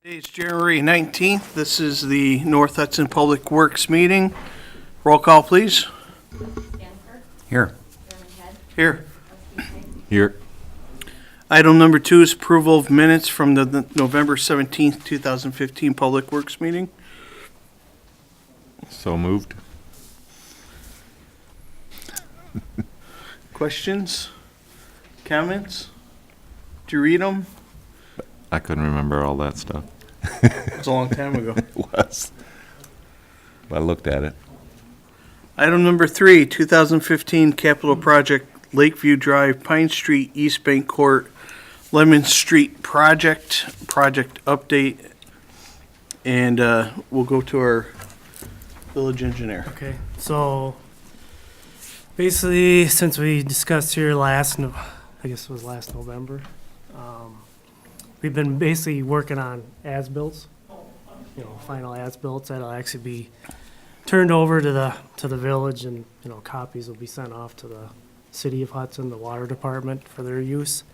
Today is January 19th. This is the North Hudson Public Works meeting. Roll call, please. Stanford, Here. Chairman Head, Here. Here. Item number 2 is approval of minutes from the November 17th, 2015 Public Works meeting. So moved. Questions? Comments? Did you read them? I couldn't remember all that stuff. It was a long time ago. It was. But I looked at it. Item number 3, 2015 capital project, Lakeview Drive, Pine Street, East Bank Court, Lemon Street project update. And we'll go to our village engineer. Okay, so basically, since we discussed here I guess it was last November, we've been basically working on as-bills, final as-bills that'll actually be turned over to the village, and, copies will be sent off to the city of Hudson, the water department, for their use.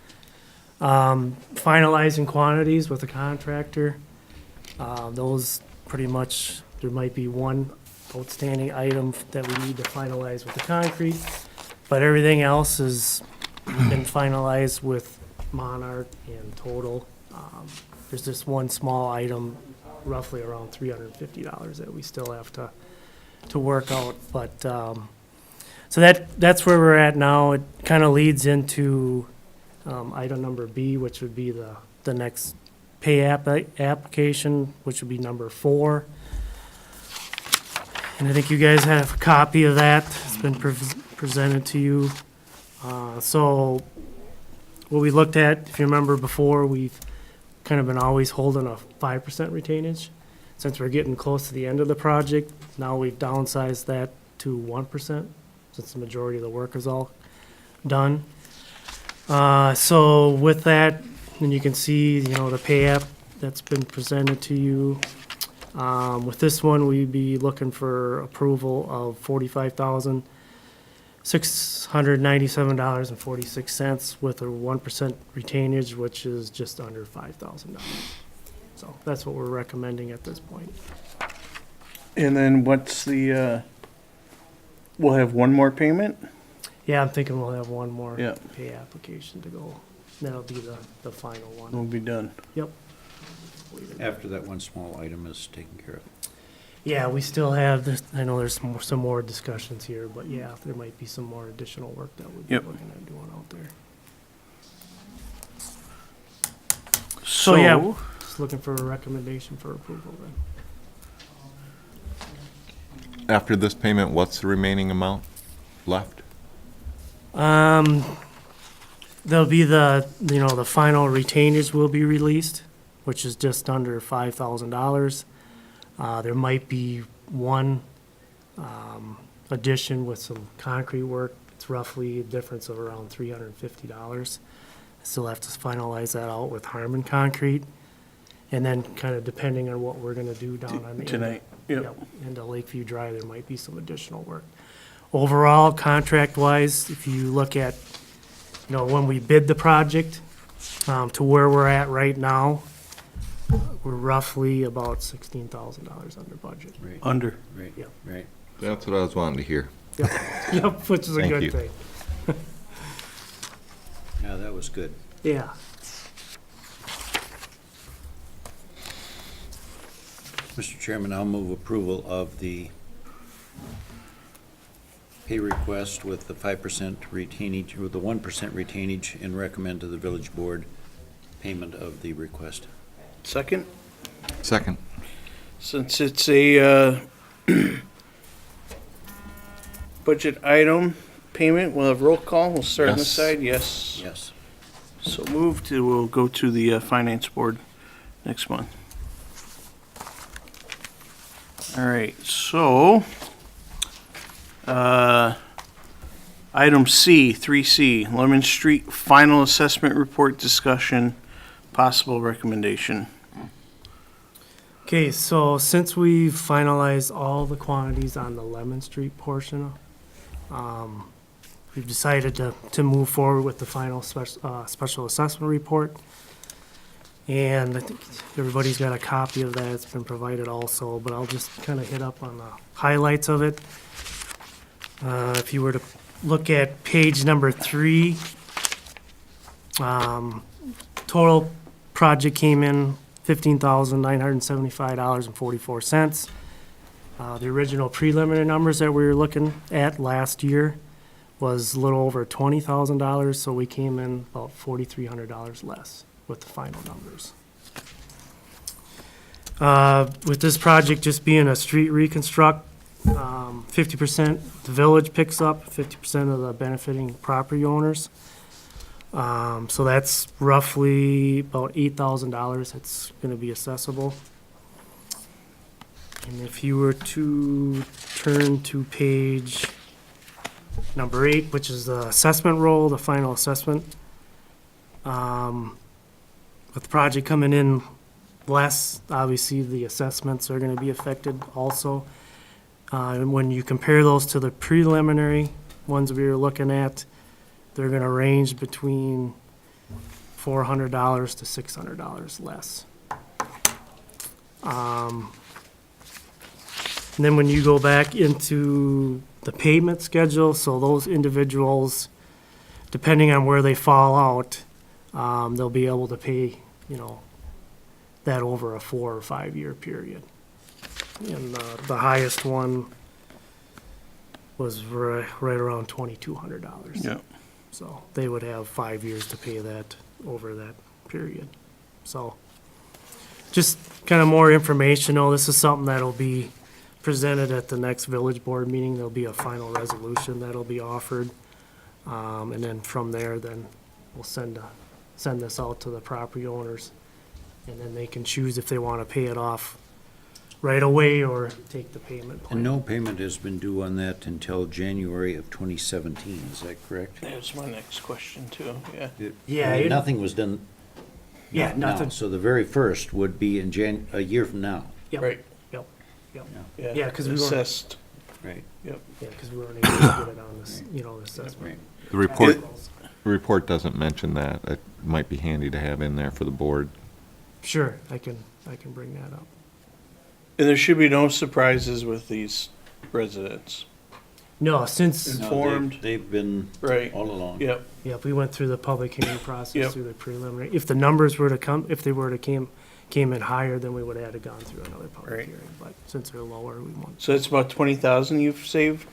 Finalizing quantities with the contractor. Those pretty much, there might be one outstanding item that we need to finalize with the concrete, but everything else has been finalized with Monarch and Total. There's just one small item, roughly around $350, that we still have to work out, but so that's where we're at now. It kind of leads into item number B, which would be the next pay application, which would be number 4. And I think you guys have a copy of that. It's been presented to you. So what we looked at, if you remember before, we've kind of been always holding a 5% retainage. Since we're getting close to the end of the project, now we've downsized that to 1%, since the majority of the work is all done. So with that, and you can see, the pay app that's been presented to you. With this one, we'd be looking for approval of $45,697.46 with a 1% retainage, which is just under $5,000. So that's what we're recommending at this point. And then what's the, we'll have one more payment? Yeah, I'm thinking we'll have one more Yeah. pay application to go. That'll be the final one. We'll be done. Yep. After that one small item is taken care of. Yeah, we still have this. I know there's some more discussions here, but yeah, there might be some more additional work that we'll be Yep. looking at doing out there. So, yeah, just looking for a recommendation for approval then. After this payment, what's the remaining amount left? There'll be the final retainage will be released, which is just under $5,000. There might be one addition with some concrete work. It's roughly a difference of around $350. Still have to finalize that out with Harmon Concrete. And then kind of depending on what we're gonna do down on the tonight. Yep. into Lakeview Drive, there might be some additional work. Overall, contract-wise, if you look at, when we bid the project, to where we're at right now, we're roughly about $16,000 under budget. Right, Under. right, Yep. right. That's what I was wanting to hear. Yep, which is a Thank good you. thing. Yeah, that was good. Yeah. Mr. Chairman, I'll move approval of the pay request with the 5% retainage, with the 1% retainage, and recommend to the village board payment of the request. Second? Second. Since it's a budget item payment, we'll have roll call. We'll start on this Yes. side. Yes. Yes. So moved. We'll go to the finance board next month. All right, so item C, 3C, Lemon Street Final Assessment Report Discussion, Possible Recommendation. Okay, so since we've finalized all the quantities on the Lemon Street portion, we've decided to move forward with the final special assessment report. And I think everybody's got a copy of that. It's been provided also, but I'll just kind of hit up on the highlights of it. If you were to look at page number 3, total project came in $15,975.44. The original preliminary numbers that we were looking at last year was a little over $20,000, so we came in about $4,300 less with the final numbers. With this project just being a street reconstruct, 50% the village picks up, 50% of the benefiting property owners. So that's roughly about $8,000 that's gonna be accessible. And if you were to turn to page number 8, which is the assessment roll, the final assessment, with the project coming in less, obviously the assessments are gonna be affected also. And when you compare those to the preliminary ones we were looking at, they're gonna range between $400 to $600 less. And then when you go back into the payment schedule, so those individuals, depending on where they fall out, they'll be able to pay, that over a 4 or 5 year period. And the highest one was right around $2,200. Yeah. So they would have 5 years to pay that over that period. So just kind of more informational. This is something that'll be presented at the next village board meeting. There'll be a final resolution that'll be offered. And then from there, then we'll send this out to the property owners. And then they can choose if they want to pay it off right away or take the payment plan. And no payment has been due on that until January of 2017, is that correct? That's my next question too, yeah. Yeah, Nothing was done. Yeah, now, nothing. So the very first would be in a year from now, Yep, Right, yep, yep. yeah. Yeah, 'cause we weren't- Assessed, right? yep. Yeah, because we weren't able to get it on this, the assessment. Right. The report doesn't mention that. It might be handy to have in there for the board. Sure, I can bring that up. And there should be no surprises with these residents. No, since, No, Informed. They've been Right, all along. yep, yeah, we went through the public hearing Yep. process, through the preliminary. If the numbers were to come, if they were to came in higher, then we would have had to gone through another public Right. hearing. But since they're lower, we want. so it's about 20,000 you've saved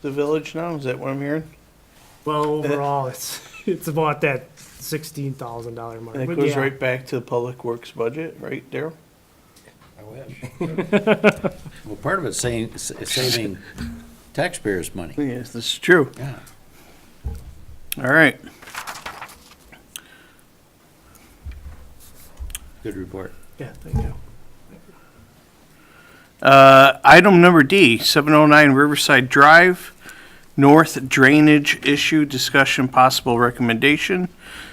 the village now, is that what I'm hearing? Well, overall, it's about that $16,000 mark. And it But goes yeah, right back to the public works budget, right, Daryl? I wish. Well, part of it's saving taxpayers' money. Yes, this is true. Yeah. All right, Good report. Yeah, thank you. item number D, 709 Riverside Drive, north drainage issue, discussion, possible recommendation.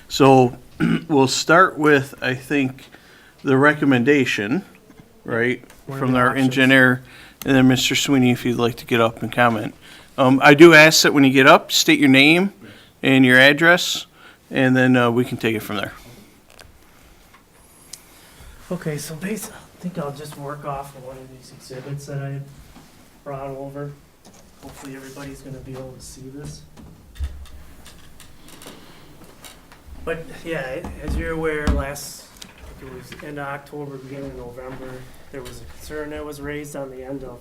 So we'll start with, I think, the recommendation, right, What are from the our options? engineer, and then Mr. Sweeney, if you'd like to get up and comment. I do ask that when you get up, state your name and your address, and then we can take it from there. Okay, so basically, I think I'll just work off of one of these exhibits that I brought over. Hopefully everybody's gonna be able to see this. But yeah, as you're aware, I think it was end of October, beginning of November, there was a concern that was raised on the end of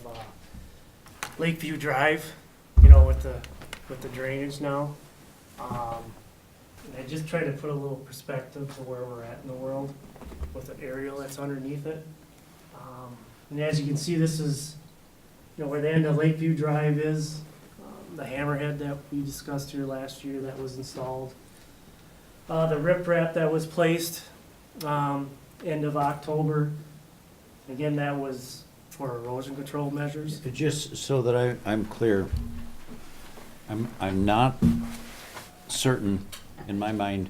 Lakeview Drive, with the drainage now. And I just tried to put a little perspective to where we're at in the world with an aerial that's underneath it. And as you can see, this is, where the end of Lakeview Drive is, the hammerhead that we discussed here last year that was installed. The riprap that was placed, end of October. Again, that was for erosion control measures. Just so that I'm clear, I'm not certain in my mind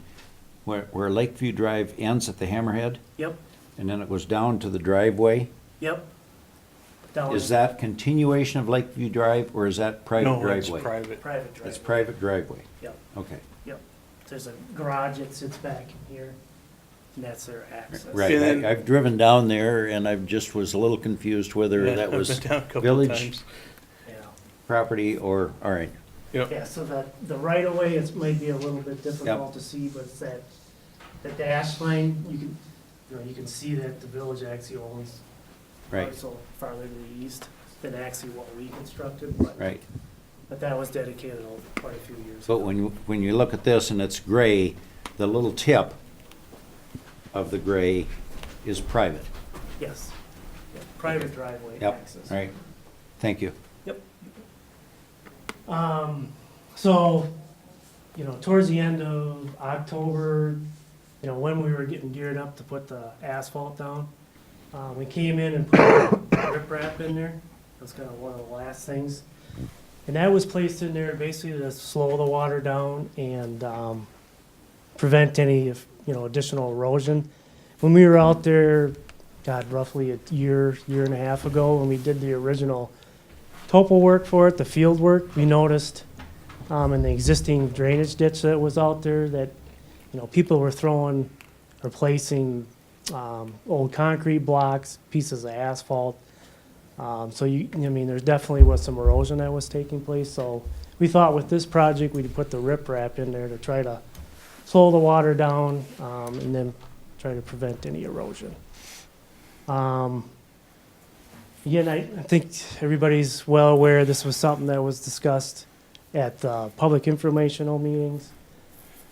where Lakeview Drive ends at the hammerhead, Yep, and then it goes down to the driveway. yep. That Is was that continuation of Lakeview Drive, or is that private No, it's driveway? private. private driveway. It's private driveway. Yep. Okay. There's a garage that sits back in here. and that's their access. Right, And then- I've driven down there and I just was a little confused whether Yeah, that I've was been down a couple village times. Yeah. property or, all right. Yep. Yeah, so the right of way is might be a little bit difficult to see, but it's that dash line, you can see that the village actually owns Right, parcel farther to the east than actually what we constructed, but right. that was dedicated over quite a few years But ago. when you look at this and it's gray, the little tip of the gray is private. Yes. Yeah, private driveway Yep, access. right. Thank you. Yep. So, towards the end of October, when we were getting geared up to put the asphalt down, we came in and put riprap in there. That's kind of one of the last things. And that was placed in there basically to slow the water down and prevent any, additional erosion. When we were out there, God, roughly a year and a half ago, when we did the original topo work for it, the field work, we noticed in the existing drainage ditch that was out there that, people were replacing old concrete blocks, pieces of asphalt. So there's definitely was some erosion that was taking place. So we thought with this project, we'd put the riprap in there to try to slow the water down, and then try to prevent any erosion. Again, I think everybody's well aware this was something that was discussed at public informational meetings,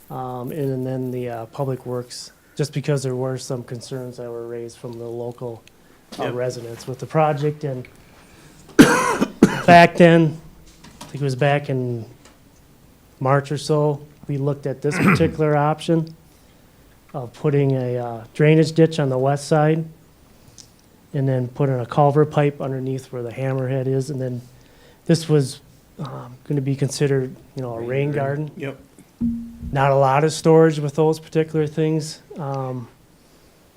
and then the Public Works, just because there were some concerns that were raised from the local Yep. residents with the project. And back then, I think it was back in March or so, we looked at this particular option of putting a drainage ditch on the west side and then putting a culvert pipe underneath where the hammerhead is. And then this was going to be considered, a rain garden. Yep. Not a lot of storage with those particular things.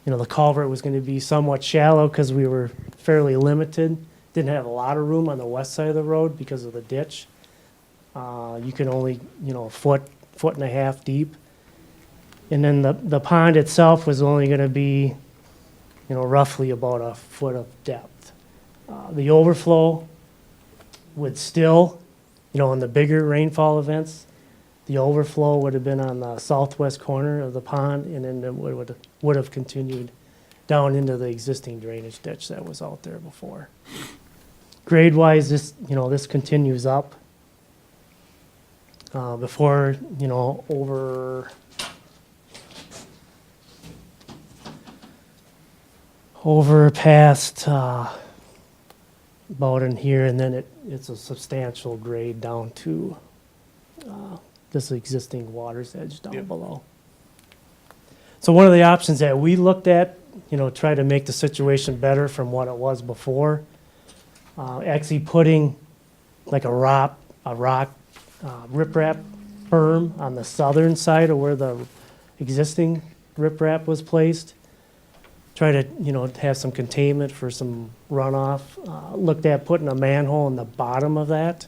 The culvert was going to be somewhat shallow because we were fairly limited. Didn't have a lot of room on the west side of the road because of the ditch. You can only, a foot and a half deep. And then the pond itself was only going to be, roughly about a foot of depth. The overflow would still, in the bigger rainfall events, the overflow would have been on the southwest corner of the pond, and then it would have continued down into the existing drainage ditch that was out there before. Grade-wise, this continues up. Before, over past about in here, and then it's a substantial grade down to this existing water's edge down Yep. below. So one of the options that we looked at, try to make the situation better from what it was before, actually putting like a rock riprap berm on the southern side of where the existing riprap was placed. Try to, have some containment for some runoff. Looked at putting a manhole in the bottom of that.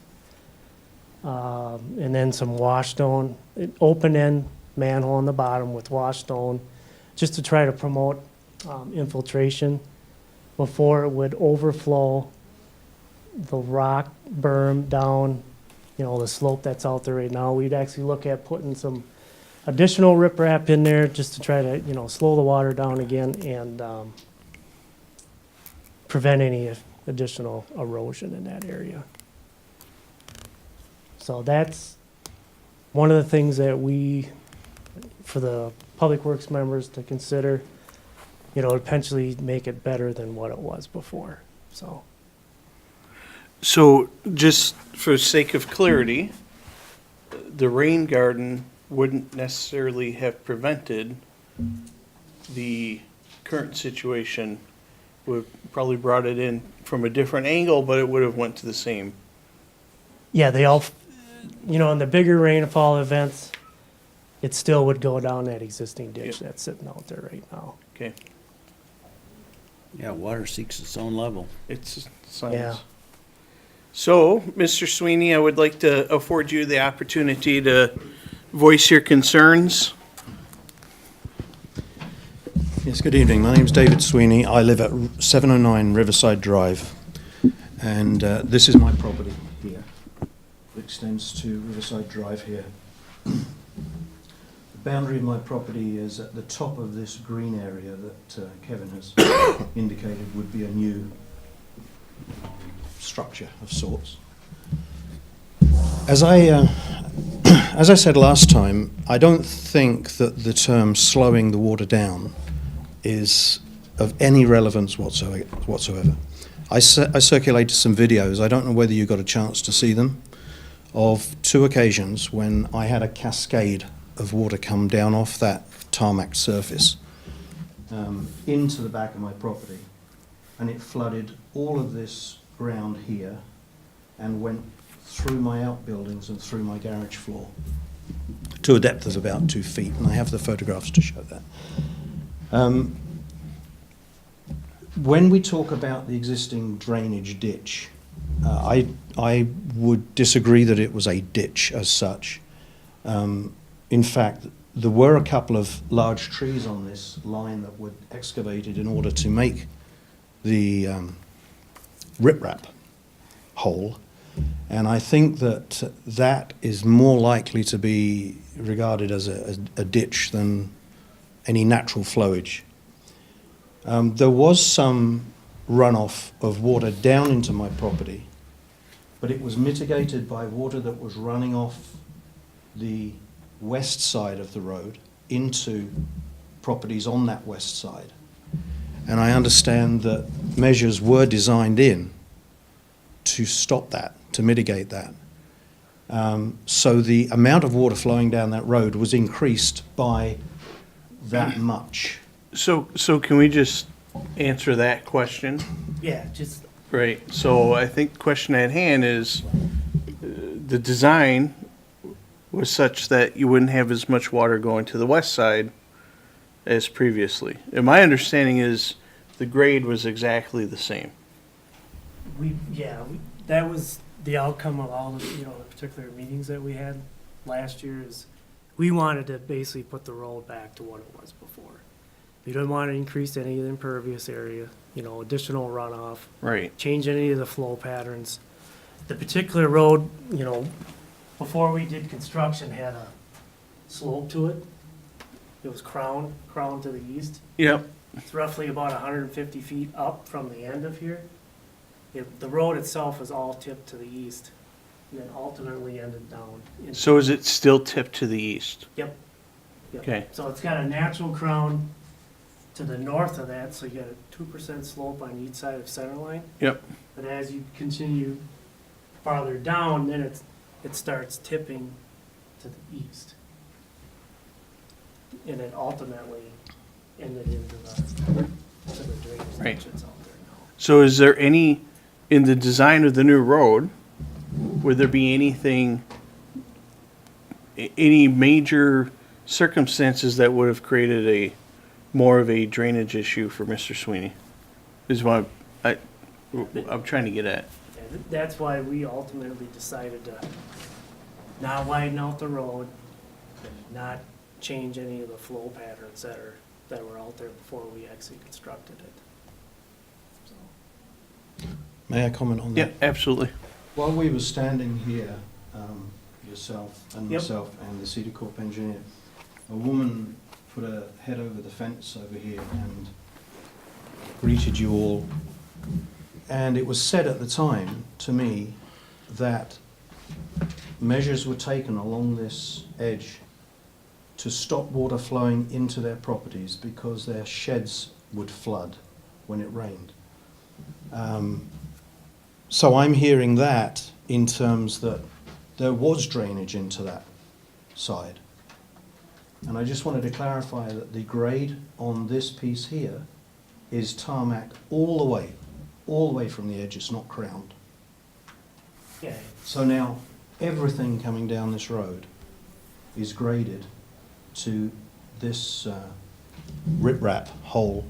And then some wash stone, open-end manhole in the bottom with wash stone, just to try to promote infiltration before it would overflow the rock berm down, the slope that's out there right now. We'd actually look at putting some additional riprap in there just to try to, slow the water down again and prevent any additional erosion in that area. So that's one of the things that for the Public Works members to consider, potentially make it better than what it was before, so. So just for sake of clarity, the rain garden wouldn't necessarily have prevented the current situation. Would probably brought it in from a different angle, but it would have went to the same. Yeah, they all, in the bigger rainfall events, it still would go down that existing ditch Yep. that's sitting out there right now. Okay, Yeah, water seeks its own level. it's science. Yeah. So, Mr. Sweeney, I would like to afford you the opportunity to voice your concerns. Yes, good evening. My name's David Sweeney. I live at 709 Riverside Drive, and this is my property here. It extends to Riverside Drive here. The boundary of my property is at the top of this green area that Kevin has indicated would be a new structure of sorts. As I said last time, I don't think that the term slowing the water down is of any relevance whatsoever. I circulated some videos, I don't know whether you got a chance to see them, of 2 occasions when I had a cascade of water come down off that tarmac surface into the back of my property, and it flooded all of this ground here and went through my outbuildings and through my garage floor to a depth of about 2 feet, and I have the photographs to show that. When we talk about the existing drainage ditch, I would disagree that it was a ditch as such. In fact, there were a couple of large trees on this line that were excavated in order to make the riprap hole, and I think that that is more likely to be regarded as a ditch than any natural flowage. There was some runoff of water down into my property, but it was mitigated by water that was running off the west side of the road into properties on that west side. And I understand that measures were designed in to stop that, to mitigate that. So the amount of water flowing down that road was increased by that much. So can we just answer that question? Yeah, just, Right, so I think the question at hand is, the design was such that you wouldn't have as much water going to the west side as previously. And my understanding is the grade was exactly the same. that was the outcome of all the, the particular meetings that we had last year is we wanted to basically put the road back to what it was before. We didn't want to increase any of the impervious area, additional runoff, Right. change any of the flow patterns. The particular road, before we did construction, had a slope to it. It was crown to the east. Yep. It's roughly about 150 feet up from the end of here. The road itself is all tipped to the east, and then ultimately ended down. So is it still tipped to the east? Yep. Okay. So it's got a natural crown to the north of that, so you got a 2% slope on each side of center line. Yep. But as you continue farther down, then it starts tipping to the east. And it ultimately ended into the drainage Right. ditches out there now. So is there any, in the design of the new road, would there be anything, any major circumstances that would have created more of a drainage issue for Mr. Sweeney? Is what I'm trying to get at. And that's why we ultimately decided to not widen out the road, and not change any of the flow patterns that were out there before we actually constructed it. So, May I comment on Yeah, that? absolutely. While we were standing here, yourself and Yep. myself and the Cedar Corp engineer, a woman put her head over the fence over here and greeted you all. And it was said at the time to me that measures were taken along this edge to stop water flowing into their properties because their sheds would flood when it rained. So I'm hearing that in terms that there was drainage into that side. And I just wanted to clarify that the grade on this piece here is tarmac all the way from the edge. It's not crowned. yeah, So now everything coming down this road is graded to this riprap hole,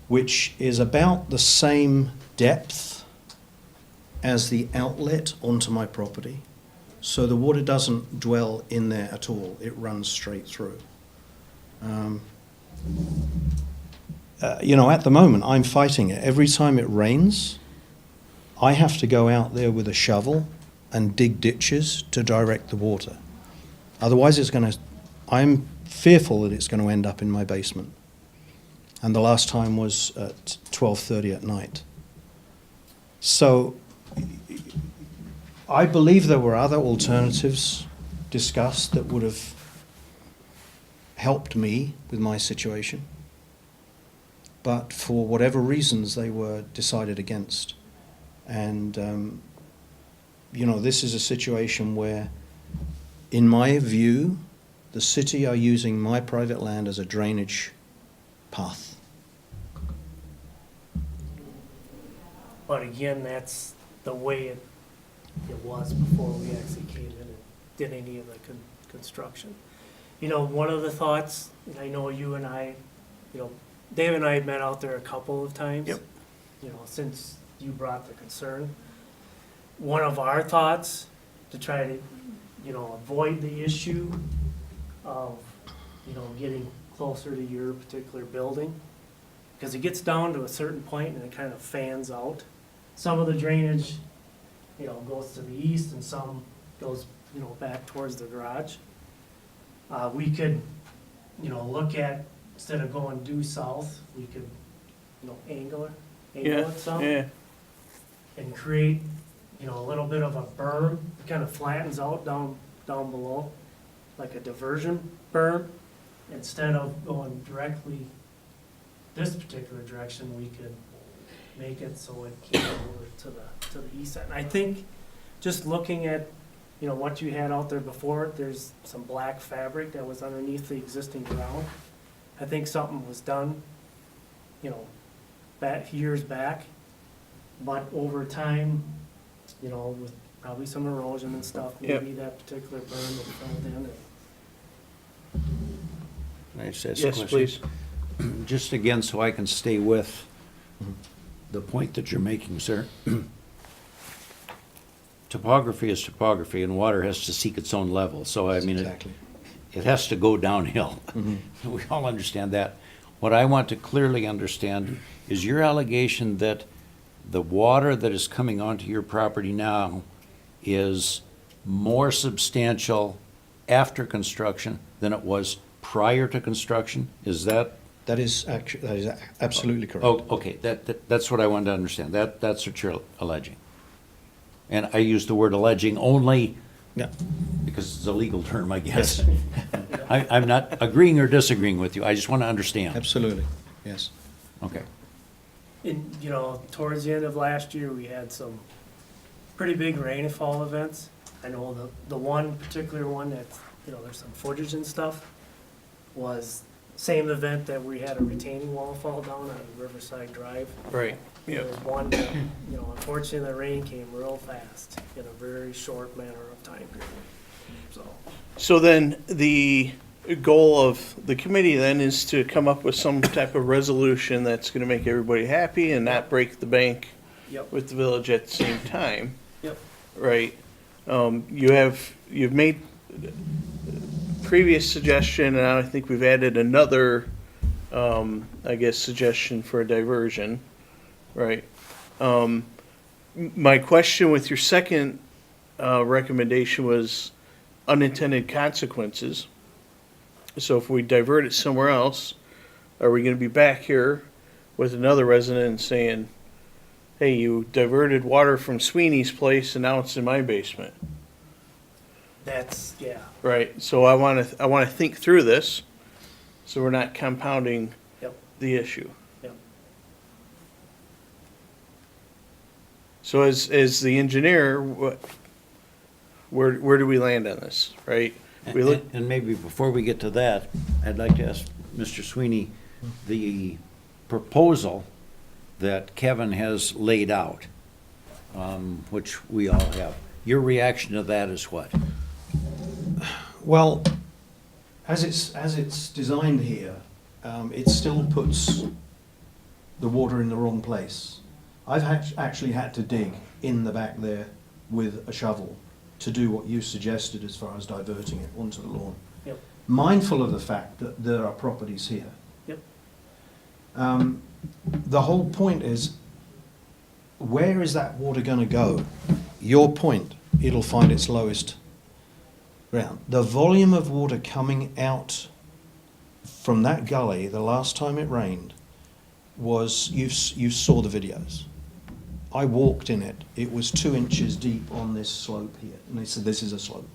which is about the same depth as the outlet onto my property. So the water doesn't dwell in there at all. It runs straight through. you know, at the moment, I'm fighting it. Every time it rains, I have to go out there with a shovel and dig ditches to direct the water. Otherwise, I'm fearful that it's going to end up in my basement. And the last time was at 12:30 at night. So I believe there were other alternatives discussed that would have helped me with my situation. But for whatever reasons, they were decided against. And, you know, this is a situation where, in my view, the city are using my private land as a drainage path. But again, that's the way it was before we actually came in and did any of the construction. You know, one of the thoughts, and I know you and I, you know, Dave and I have met out there a couple of times. Yep. You know, since you brought the concern. One of our thoughts to try to, you know, avoid the issue of, you know, getting closer to your particular building, because it gets down to a certain point and it kind of fans out. Some of the drainage, you know, goes to the east and some goes, you know, back towards the garage. We could, you know, look at, instead of going due south, we could, you know, angle Yeah, it some. yeah, And create, you know, a little bit of a berm, it kind of flattens out down below, like a diversion berm. Instead of going directly this particular direction, we could make it so it came over to the east side. And I think, just looking at, you know, what you had out there before, there's some black fabric that was underneath the existing ground. I think something was done, you know, years back. But over time, you know, with probably some erosion and stuff, Yep. maybe that particular berm will filled in. Can I just ask a yes, question? please. Just again, so I can stay with the point that you're making, sir. Topography is topography, and water has to seek its own level. So, I mean, Exactly. it has to go downhill. We all understand that. What I want to clearly understand is your allegation that the water that is coming onto your property now is more substantial after construction than it was prior to construction? Is that? That is absolutely correct. Oh, okay, that's what I wanted to understand. That's what you're alleging. And I use the word alleging only Yeah. because it's a legal term, I guess. I'm not agreeing or disagreeing with you. I just want to understand. Absolutely, yes. Okay. And, you know, towards the end of last year, we had some pretty big rainfall events. I know the one particular one that, you know, there's some footage and stuff, was same event that we had a retaining wall fall down on Riverside Drive. Right, There yeah. was one that, you know, unfortunately, the rain came real fast in a very short manner of time period, so. So then, the goal of the committee then is to come up with some type of resolution that's gonna make everybody happy and not break the bank Yep, with the village at the same time, yep, right? You've made previous suggestion, and I think we've added another, I guess, suggestion for a diversion, right? My question with your second recommendation was unintended consequences. So if we divert it somewhere else, are we gonna be back here with another resident saying, hey, you diverted water from Sweeney's place and now it's in my basement? that's, yeah, Right, so I wanna think through this, so we're not compounding Yep. the issue. yep. So as the engineer, where do we land on this, right? We look, And maybe before we get to that, I'd like to ask Mr. Sweeney, the proposal that Kevin has laid out, which we all have, your reaction to that is what? Well, as it's designed here, it still puts the water in the wrong place. I've actually had to dig in the back there with a shovel to do what you suggested as far as diverting it onto the lawn. Yep. Mindful of the fact that there are properties here. Yep. The whole point is, where is that water going to go? Your point, it'll find its lowest ground. The volume of water coming out from that gully the last time it rained was, you saw the videos. I walked in it. It was 2 inches deep on this slope here. And they said, this is a slope.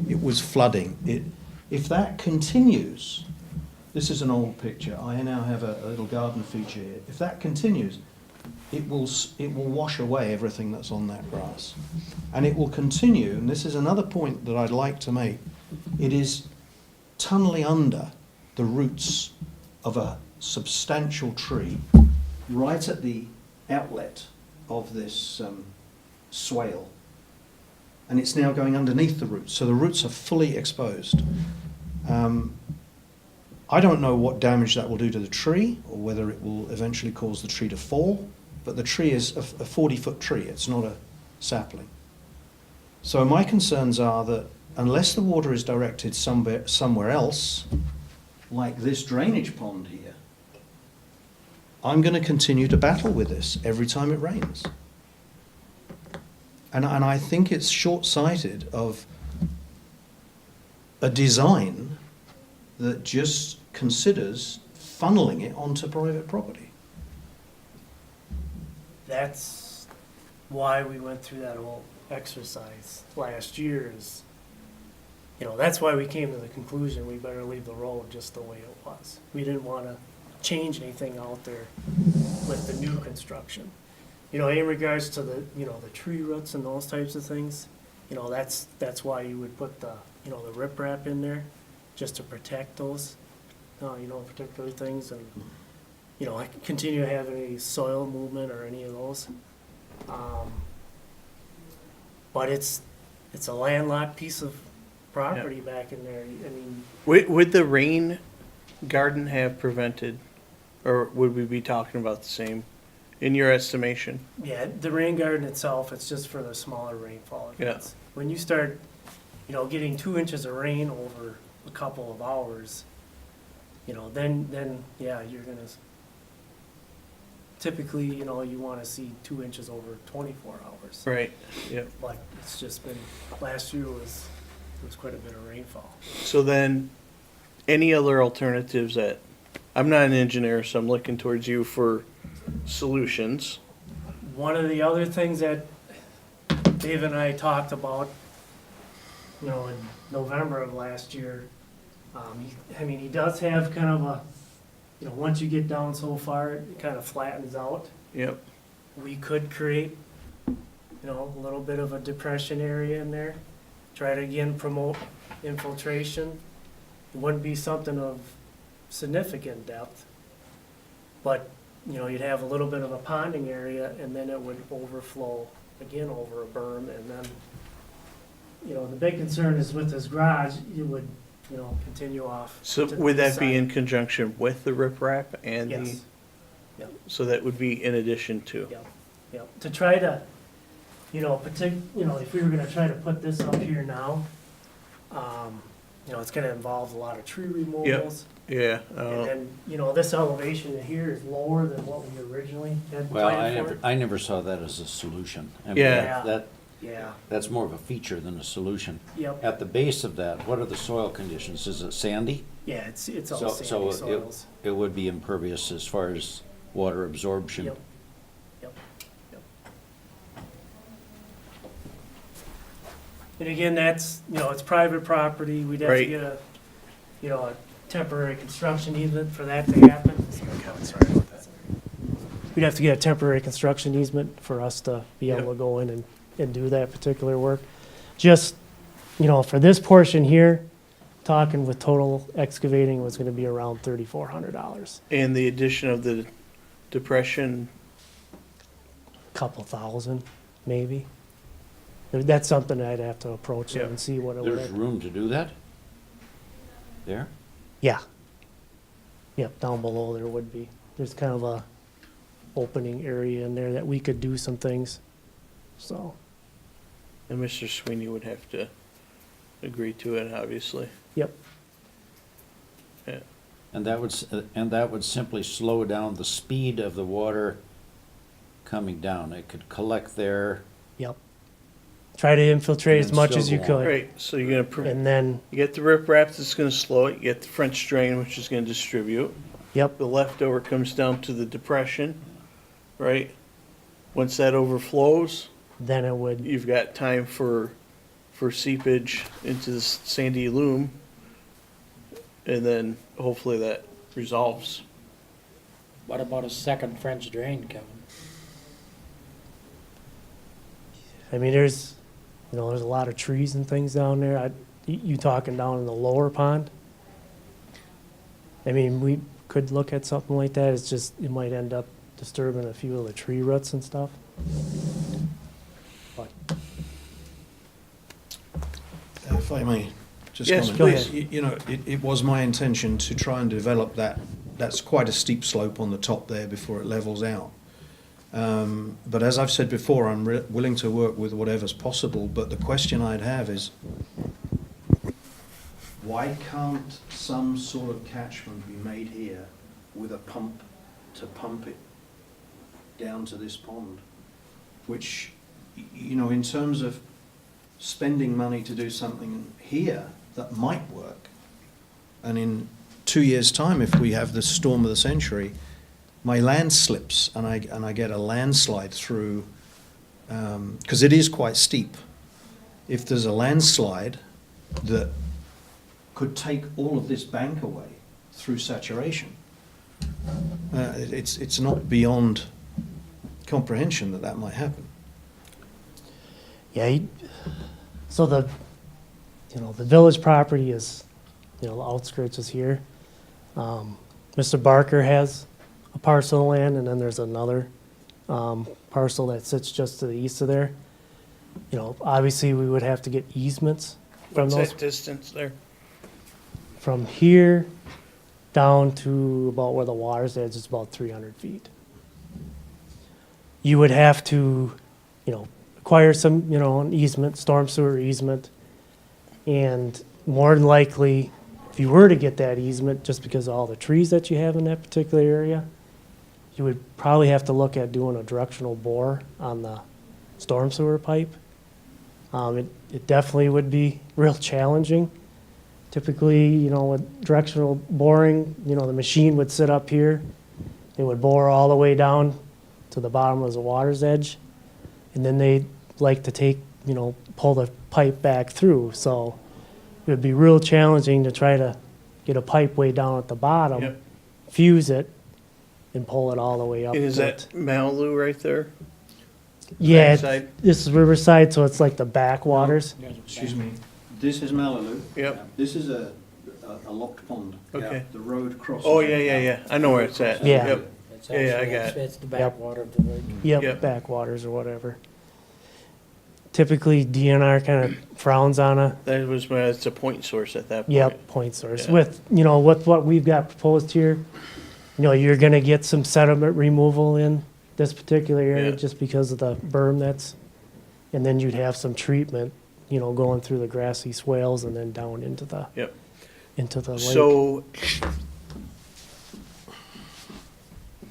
It was flooding. If that continues, this is an old picture. I now have a little garden feature here. If that continues, it will wash away everything that's on that grass. And it will continue, and this is another point that I'd like to make, it is tunneling under the roots of a substantial tree right at the outlet of this swale. And it's now going underneath the roots, so the roots are fully exposed. I don't know what damage that will do to the tree, or whether it will eventually cause the tree to fall, but the tree is a 40-foot tree, it's not a sapling. So my concerns are that unless the water is directed somewhere else, like this drainage pond here, I'm going to continue to battle with this every time it rains. And I think it's short-sighted of a design that just considers funneling it onto private property. That's why we went through that whole exercise last year is, that's why we came to the conclusion we better leave the road just the way it was. We didn't want to change anything out there with the new construction. In regards to the tree roots and those types of things, that's why you would put the riprap in there, just to protect those, particular things, and, I continue to have any soil movement or any of those. But it's a landlocked piece of property back in there. I mean, Would the rain garden have prevented, or would we be talking about the same, in your estimation? yeah, the rain garden itself, it's just for the smaller rainfall events. When you start, getting 2 inches of rain over a couple of hours, then yeah, you're gonna, typically, you wanna see 2 inches over 24 hours. Right, yep. But it's just been, last year was quite a bit of rainfall. So then, any other alternatives that, I'm not an engineer, so I'm looking towards you for solutions. One of the other things that Dave and I talked about, in November of last year, he does have kind of a, once you get down so far, it kind of flattens out. Yep, We could create, a little bit of a depression area in there, try to again promote infiltration. It wouldn't be something of significant depth, but, you'd have a little bit of a ponding area, and then it would overflow again over a berm, and then, the big concern is with this garage, you would, continue off. so to would the that be side. in conjunction with the riprap and the, Yes. Yep. so that would be in addition to? Yep, to try to, if we were gonna try to put this up here now, it's gonna involve a lot of tree removals. Yeah, And then, this elevation here is lower than what we originally had Well, planned for. I never saw that as a solution. I mean, Yeah. Yeah, That's more of a feature than a solution. yep, At the base of that, what are the soil conditions? Is it sandy? yeah, it's all So sandy it- soils. It would be impervious as far as water absorption. Yep, yep, yep. And again, that's, it's private property, we'd have to Right. get a temporary construction easement for that to happen. Sorry about that. We'd have to get a temporary construction easement for us to be able to go in and do that particular work. Just, for this portion here, talking with total excavating was gonna be around $3,400. and the addition of the depression, Couple thousand, maybe. That's something I'd have to approach them Yeah. and see what it There's would. room to do that? There? Yeah. Yep, down below there would be. There's kind of a opening area in there that we could do some things. So, and Mr. Sweeney would have to agree to it, obviously. yep. Yeah. And that would simply slow down the speed of the water coming down. It could collect there. Yep. Try to infiltrate And as then much still as you go on. could. Right, so you're gonna, And then, you get the riprap that's gonna slow it, you get the French drain, which is gonna distribute. yep, The leftover comes down to the depression, right? Once that overflows, then it would, you've got time for seepage into the sandy loam. And then hopefully that resolves. What about a second French drain, Kevin? I mean, there's a lot of trees and things down there. You talking down in the lower pond? I mean, we could look at something like that. It's just, it might end up disturbing a few of the tree roots and stuff. But, If I may, just Yes, comment. Go ahead. You know, it was my intention to try and develop that. That's quite a steep slope on the top there before it levels out. But as I've said before, I'm willing to work with whatever's possible. But the question I'd have is, why can't some sort of catchment be made here with a pump to pump it down to this pond? Which, you know, in terms of spending money to do something here that might work, and in 2 years' time, if we have the storm of the century, my land slips and I get a landslide through, because it is quite steep. If there's a landslide that could take all of this bank away through saturation, it's not beyond comprehension that that might happen. yeah, so the village property is, the outskirts is here. Mr. Barker has a parcel of land, and then there's another parcel that sits just to the east of there. Obviously, we would have to get easements from What's those, that distance there? from here down to about where the water's at, it's about 300 feet. You would have to, acquire some, an easement, storm sewer easement, and more than likely, if you were to get that easement, just because of all the trees that you have in that particular area, you would probably have to look at doing a directional bore on the storm sewer pipe. It definitely would be real challenging. Typically, with directional boring, the machine would sit up here. It would bore all the way down to the bottom of the water's edge. And then they'd like to take, pull the pipe back through. So it would be real challenging to try to get a pipe way down at the bottom, Yep. fuse it, and pull it all the way up. And is to that Malibu right there? Yeah, backside? this is Riverside, so it's like the backwaters. Excuse me, this is Malibu. Yep, This is a locked pond. okay. The road crosses. Oh, yeah, I know where it's at. Yeah. Yep. It's Yeah, I actually- got it. It's the backwater of the lake. Yep, Yep. backwaters or whatever. Typically, DNR kind of frowns on That was it's a point source at that point. yep, point source. Yeah. With, with what we've got proposed here, you're gonna get some sediment removal in this particular area Yeah. just because of the berm and then you'd have some treatment, going through the grassy swales and then down into the, Yep. into the lake. So,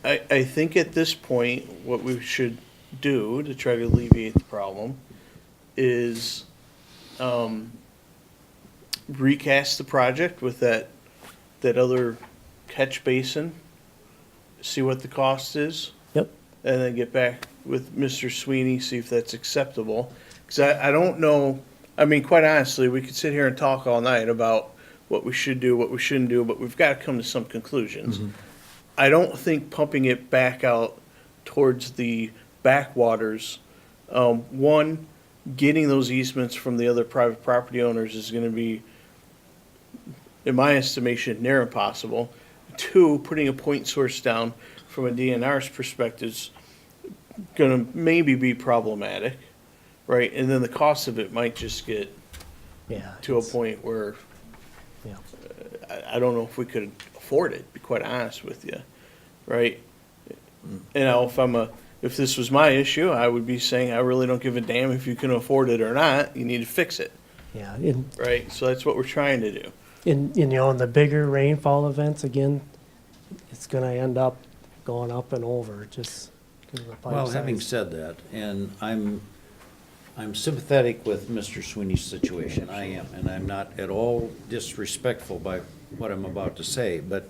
I think at this point, what we should do to try to alleviate the problem is recast the project with that other catch basin, see what the cost is, Yep, and then get back with Mr. Sweeney, see if that's acceptable. Because I don't know, I mean, quite honestly, we could sit here and talk all night about what we should do, what we shouldn't do, but we've got to come to some conclusions. I don't think pumping it back out towards the backwaters, one, getting those easements from the other private property owners is going to be, in my estimation, near impossible. Two, putting a point source down from a DNR's perspective is going to maybe be problematic, right? And then the cost of it might just get yeah. to a it's- point where Yeah. I don't know if we could afford it, to be quite honest with you, right? If this was my issue, I would be saying, I really don't give a damn if you can afford it or not, you need to fix it, Yeah, and right? So that's what we're trying to do. in the bigger rainfall events, again, it's gonna end up going up and over, just 'cause of the pipe Well, having size. said that, and I'm sympathetic with Mr. Sweeney's situation, I am, and I'm not at all disrespectful by what I'm about to say, but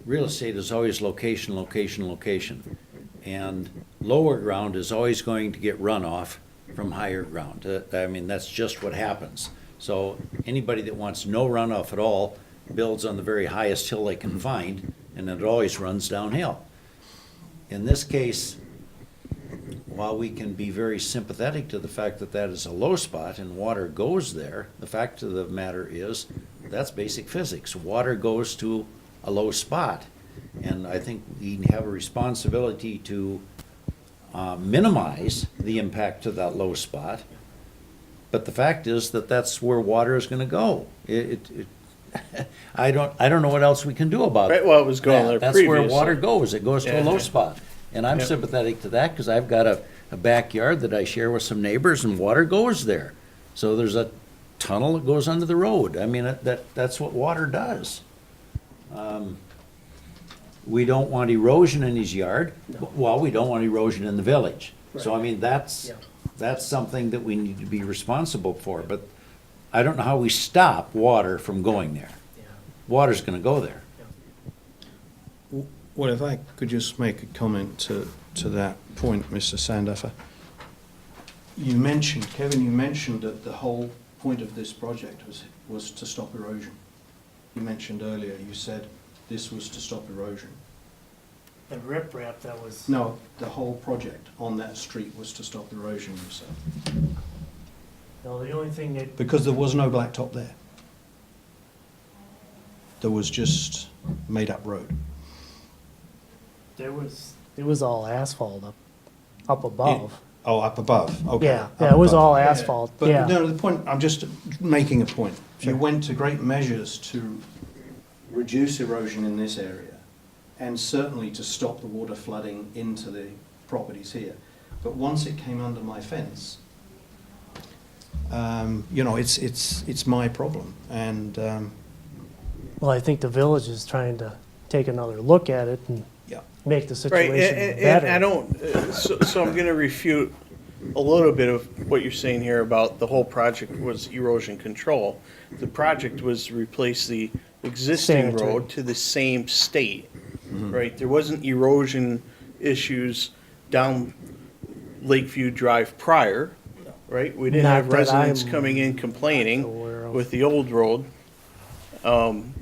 real estate is always location, location, location. And lower ground is always going to get runoff from higher ground. I mean, that's just what happens. So anybody that wants no runoff at all builds on the very highest hill they can find, and it always runs downhill. In this case, while we can be very sympathetic to the fact that that is a low spot and water goes there, the fact of the matter is, that's basic physics. Water goes to a low spot. And I think we have a responsibility to minimize the impact to that low spot. But the fact is that that's where water is gonna go. I don't know what else we can do about it. Right, well, it was going there That's where previously. water goes, it goes to a Yeah. low spot. And I'm Yep. sympathetic to that, because I've got a backyard that I share with some neighbors, and water goes there. So there's a tunnel that goes under the road. I mean, that's what water does. We don't want erosion in his yard, well, we don't want erosion in the village. So, I mean, Yeah. that's something that we need to be responsible for, but I don't know how we stop water from going there. Yeah. Water's gonna go there. Well, if I could just make a comment to that point, Mr. Sandeffer. Kevin, you mentioned that the whole point of this project was to stop erosion. You mentioned earlier, you said this was to stop erosion. The riprap that was. No, the whole project on that street was to stop erosion, you said. No, the only thing that, Because there was no blacktop there. There was just made-up road. it was all asphalt up above. Oh, up above, okay. Yeah, up yeah, it was above. all asphalt, But yeah. no, the point, I'm just making a point. Sure. You went to great measures to reduce erosion in this area and certainly to stop the water flooding into the properties here. But once it came under my fence, it's my problem. And, Well, I think the village is trying to take another look at it and yeah, make the Right, situation and I better. don't, so I'm gonna refute a little bit of what you're saying here about the whole project was erosion control. The project was to replace the existing Sanitary. road to the same state, right? There wasn't erosion issues down Lakeview Drive prior, right? We didn't Not have that residents I'm coming in aware complaining of. with the old road on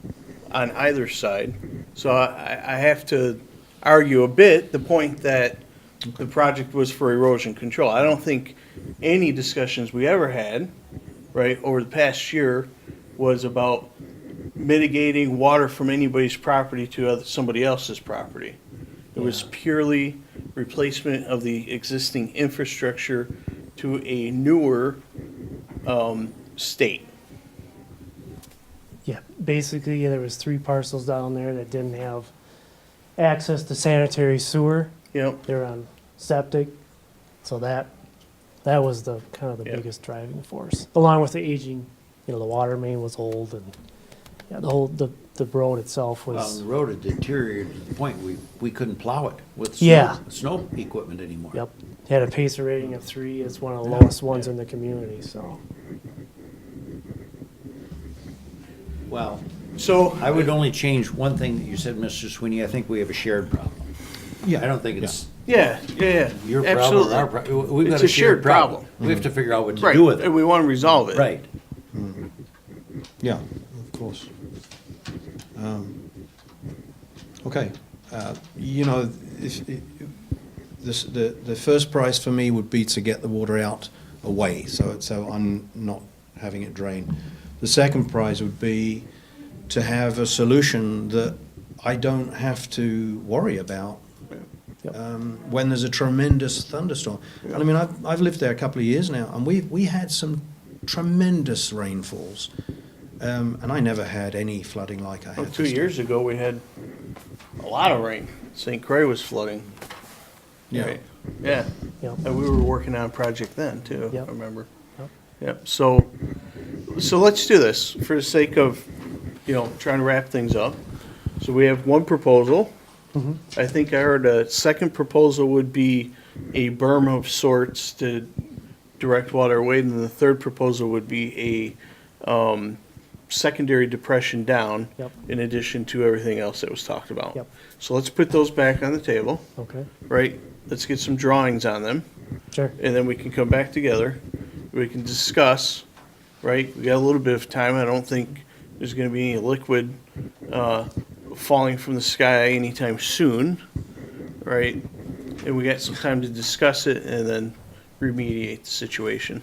either side. So I have to argue a bit the point that the project was for erosion control. I don't think any discussions we ever had, right, over the past year was about mitigating water from anybody's property to somebody else's property. It was purely replacement of the existing infrastructure to a newer state. Yeah, basically, there was 3 parcels down there that didn't have access to sanitary sewer. You know, They're on septic, so that was the kind of the Yeah. biggest driving force, along with the aging. The water main was old, and yeah, the road itself Well, was. the road had deteriorated to the point we couldn't plow it with Yeah. snow equipment anymore. Yep, had a pacer rating of 3. It's one of the lowest ones in the community. So Well, so I would only change one thing that you said, Mr. Sweeney. I think we have a shared problem. I don't think it's yeah, your problem absolutely. or our problem. We've got It's a a shared shared problem. problem. We have to figure out what to Right, do with it. and we want to resolve it. Right. yeah, of course. Okay, the first price for me would be to get the water out away, so I'm not having it drain. The second prize would be to have a solution that I don't have to worry about Yep. when there's a tremendous thunderstorm. And I mean, I've lived there a couple of years now, and we had some tremendous rainfalls, and I never had any flooding like I Well, had. 2 this time. years ago, we had a lot of rain. St. Croix was flooding. Yeah. Right. Yeah, Yep. and we were working on a project then too, Yep. I remember. Yep. Yep, so let's do this for the sake of trying to wrap things up. So we have one proposal. I think I heard a second proposal would be a berm of sorts to direct water away, and then the third proposal would be a secondary depression down Yep. in addition to everything else that was talked about. Yep. So let's put those back on the table, Okay, right? Let's get some drawings on them, sure. and then we can come back together. We can discuss, right? We got a little bit of time. I don't think there's gonna be any liquid falling from the sky anytime soon, right? And we got some time to discuss it and then remediate the situation.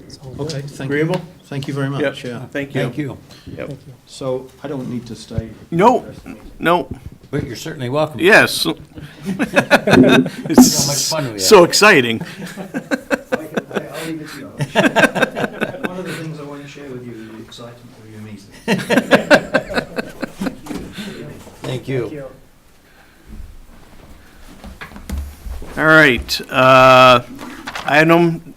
Sounds good. Okay, thank you. Agreeable? Thank you very much, Yep. yeah. Thank you. Thank you. Yep. Thank you. So I don't need to stay. No, no, But you're certainly welcome. yes. How much It's fun we had. so exciting. I'll leave it to you. One of the things I want to share with you is the excitement of your meeting. Thank you. Thank you. All right, item,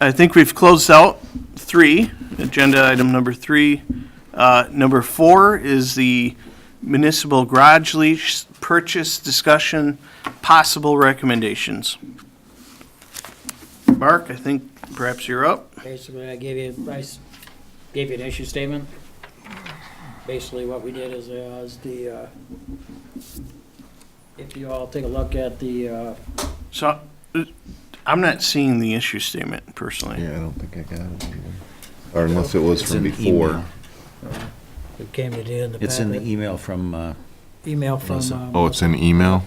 I think we've closed out 3, agenda item number 3. Number 4 is the municipal garage lease purchase discussion, possible recommendations. Mark, I think perhaps you're up. Basically, I gave you an issue statement. Basically, what we did is if you all take a look at the, So, I'm not seeing the issue statement personally. Yeah, I don't think I got it either. Or unless it was It's from in the before. email. it came to you in the It's in the packet. email from, Email from, Melissa. Oh, it's in email?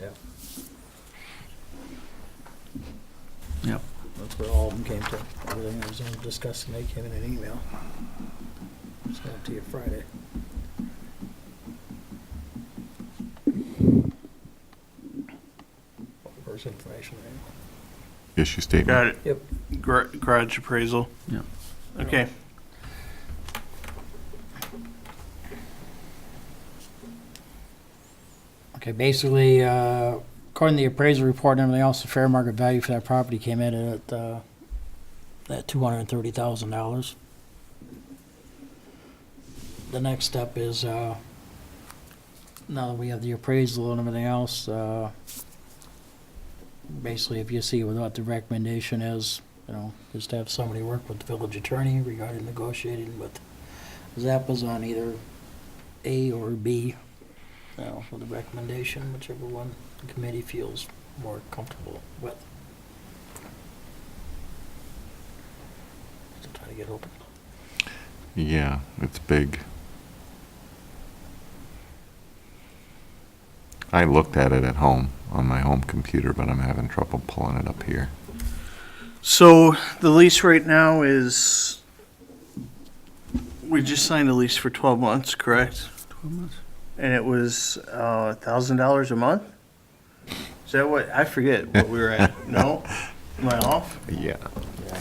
Yeah. Yep. That's where all of them came to. Everything that was discussed, and they came in an email. It's going to you Friday. First information, right? Issue statement? Got it. Yep. Garage appraisal. Yeah. Okay. Okay, basically, according to the appraisal report and everything else, the fair market value for that property came in at $230,000. The next step is, now that we have the appraisal and everything else, basically, if you see what the recommendation is, is to have somebody work with the village attorney regarding negotiating with Zappas on either A or B, for the recommendation, whichever one the committee feels more comfortable with. Still trying to get open. Yeah, it's big. I looked at it at home on my home computer, but I'm having trouble pulling it up here. So the lease right now is, we just signed a lease for 12 months, correct? 12 months. And it was $1,000 a month? Is that what, I forget what we were at. No? Am I off? Yeah.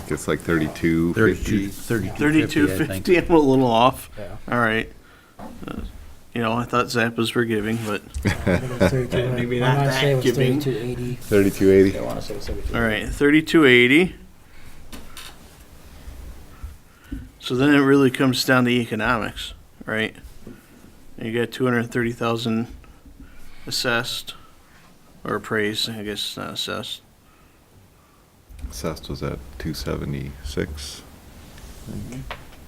It's like 32.50. 32.50, I'm a little off. Yeah. All right. I thought Zappas were giving, but, Maybe not I want to that say it was giving. 3280. 32.80. I want to say it was 3280. all right, 3280. So then it really comes down to economics, right? And you got 230,000 assessed, or appraised, I guess it's not assessed. Assessed was at 276.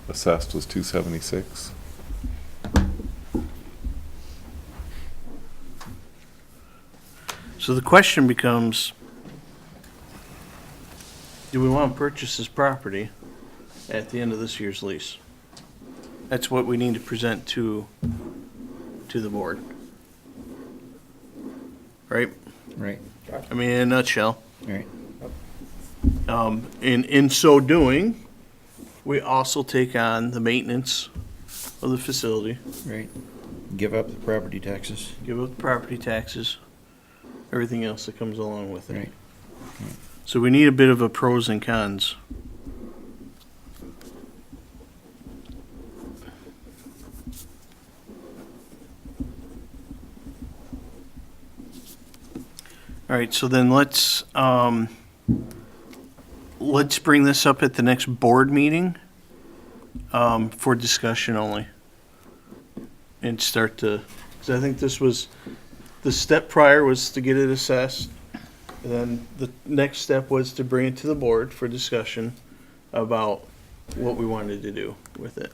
Assessed was 276. So the question becomes, do we want to purchase this property at the end of this year's lease? That's what we need to present to the board. Right? Right, I mean, in a nutshell. right. In so doing, we also take on the maintenance of the facility, Right. Give up the property taxes. give up the property taxes, everything else that comes along with it. Right. So we need a bit of a pros and cons. All right, so then let's bring this up at the next board meeting. for discussion only. And start to, because I think this was, the step prior was to get it assessed. And then the next step was to bring it to the board for discussion about what we wanted to do with it.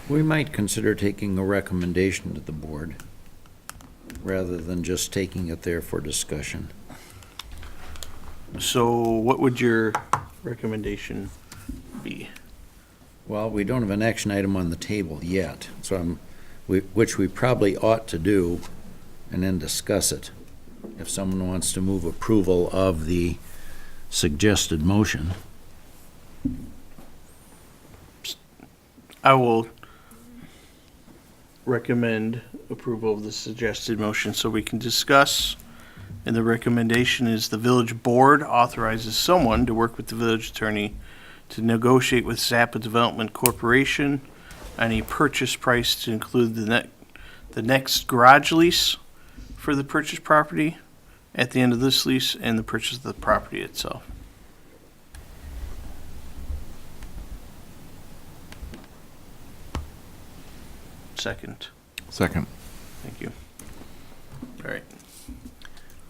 We might consider taking a recommendation to the board rather than just taking it there for discussion. So what would your recommendation be? Well, we don't have an action item on the table yet, so which we probably ought to do and then discuss it. If someone wants to move approval of the suggested motion. I will recommend approval of the suggested motion so we can discuss. And the recommendation is the village board authorizes someone to work with the village attorney to negotiate with Zappa Development Corporation on a purchase price to include the next garage lease for the purchase property at the end of this lease and the purchase of the property itself. Second. Second. Thank you. All right.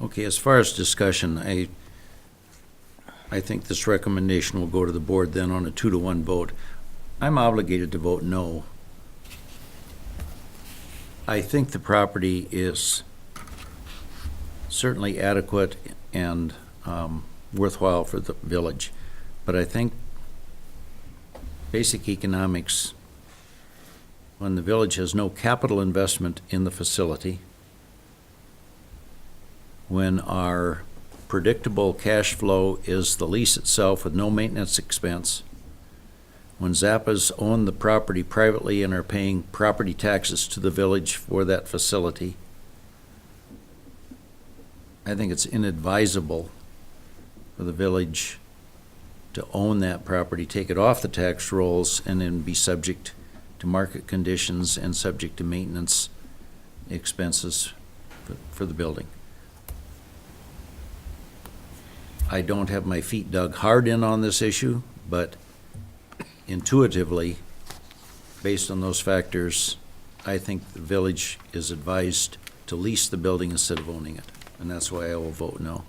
Okay, as far as discussion, I think this recommendation will go to the board then on a 2-to-1 vote. I'm obligated to vote no. I think the property is certainly adequate and worthwhile for the village, but I think basic economics, when the village has no capital investment in the facility, when our predictable cash flow is the lease itself with no maintenance expense, when Zappas own the property privately and are paying property taxes to the village for that facility, I think it's inadvisable for the village to own that property, take it off the tax rolls, and then be subject to market conditions and subject to maintenance expenses for the building. I don't have my feet dug hard in on this issue, but intuitively, based on those factors, I think the village is advised to lease the building instead of owning it, and that's why I will vote no.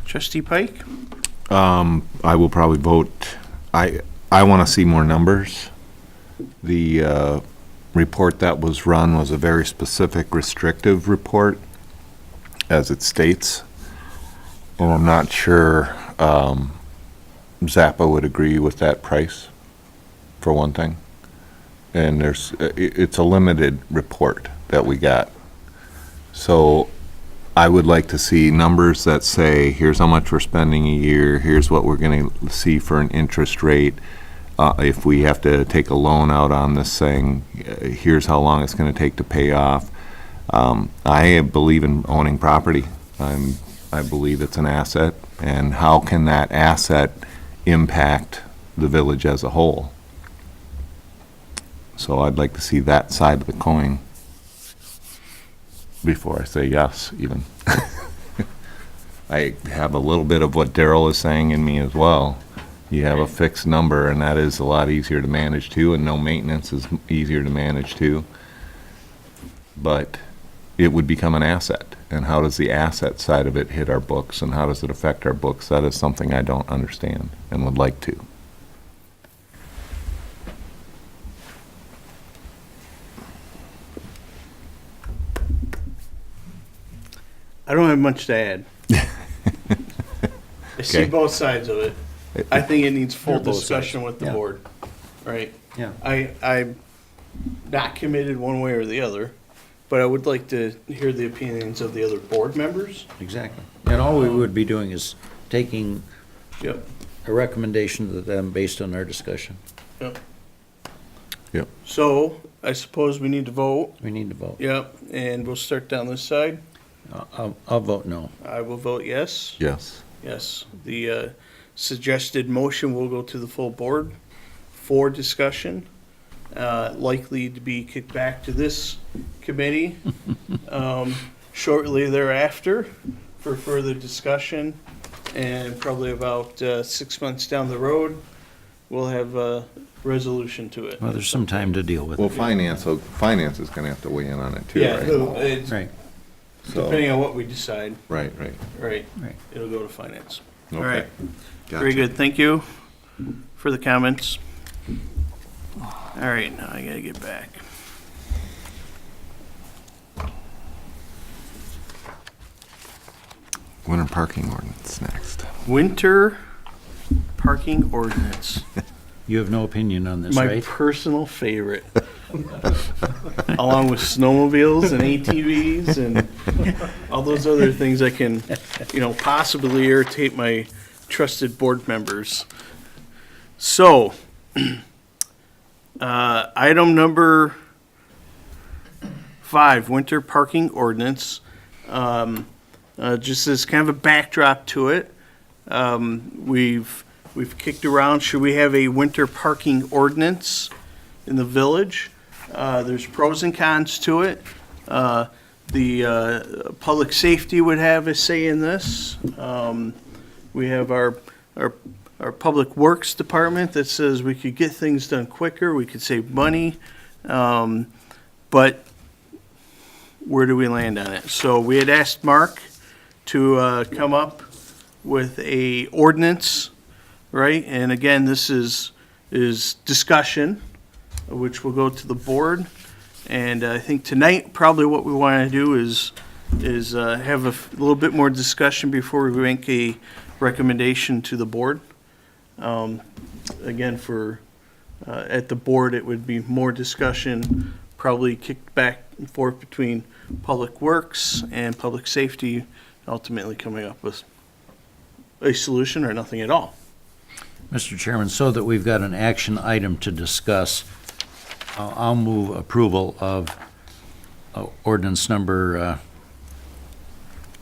Trustee Pike? I will probably vote, I want to see more numbers. The report that was run was a very specific, restrictive report, as it states. And I'm not sure Zappa would agree with that price, for one thing. And it's a limited report that we got. So I would like to see numbers that say, here's how much we're spending a year, here's what we're going to see for an interest rate. If we have to take a loan out on this thing, here's how long it's going to take to pay off. I believe in owning property. I believe it's an asset, and how can that asset impact the village as a whole? So I'd like to see that side of the coin before I say yes, even. I have a little bit of what Daryl is saying in me as well. You have a fixed number, and that is a lot easier to manage too, and no maintenance is easier to manage too. But it would become an asset, and how does the asset side of it hit our books, and how does it affect our books? That is something I don't understand and would like to. I don't have much to add. I see Okay. both sides of it. I think it needs full They're both discussion sides. with the Yeah. board, right? Yeah. I'm not committed one way or the other, but I would like to hear the opinions of the other board members. Exactly. And all we would be doing is taking Yep. a recommendation to them based on our discussion. So I suppose we need to vote. We need to vote. Yep, and we'll start down this side. I'll vote no. I will vote yes. Yes. Yes. The suggested motion will go to the full board for discussion. likely to be kicked back to this committee shortly thereafter for further discussion. And probably about 6 months down the road, we'll have a resolution to it. Well, there's some time to deal with Well, it. finance is gonna have to weigh in on it too, Yeah, right? it's Right. So- depending on what we decide, Right. right, Right. it'll go to finance. All Okay. right, Gotcha. very good, thank you for the comments. All right, now I gotta get back. Winter parking ordinance next. Winter parking ordinance, You have no opinion on this, my right? personal favorite. Along with snowmobiles and ATVs and all those other things that can, possibly irritate my trusted board members. So, item number 5, winter parking ordinance. Just as kind of a backdrop to it, we've kicked around, should we have a winter parking ordinance in the village? There's pros and cons to it. The public safety would have a say in this. We have our public works department that says we could get things done quicker, we could save money. But where do we land on it? So we had asked Mark to come up with a ordinance, right? And again, this is discussion, which will go to the board. And I think tonight, probably what we want to do is have a little bit more discussion before we make a recommendation to the board. Again, at the board, it would be more discussion, probably kicked back and forth between Public Works and Public Safety, ultimately coming up with a solution or nothing at all. Mr. Chairman, so that we've got an action item to discuss, I'll move approval of ordinance number,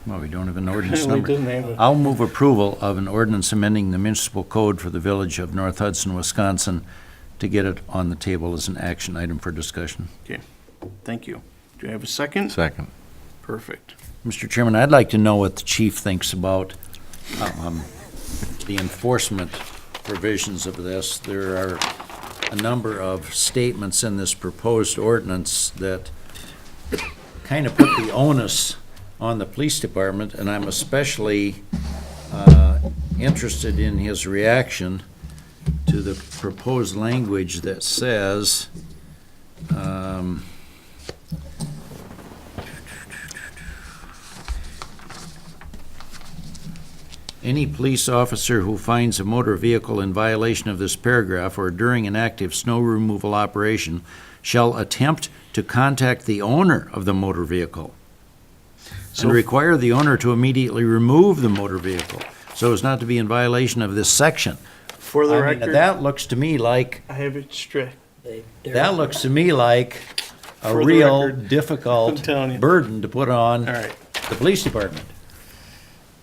we don't have an ordinance number. I'll move approval of an ordinance amending the municipal code for the village of North Hudson, Wisconsin, to get it on the table as an action item for discussion. Thank you. Do you have a second? Second. Perfect. Mr. Chairman, I'd like to know what the chief thinks about the enforcement provisions of this. There are a number of statements in this proposed ordinance that kind of put the onus on the police department, and I'm especially interested in his reaction to the proposed language that says, any police officer who finds a motor vehicle in violation of this paragraph or during an active snow removal operation shall attempt to contact the owner of the motor vehicle and require the owner to immediately remove the motor vehicle so as not to be in violation of this section. For the I mean, record, that looks to me like, I have it strict. that looks to me like a For the real record, I'm difficult telling you. burden to put on All right. the police department.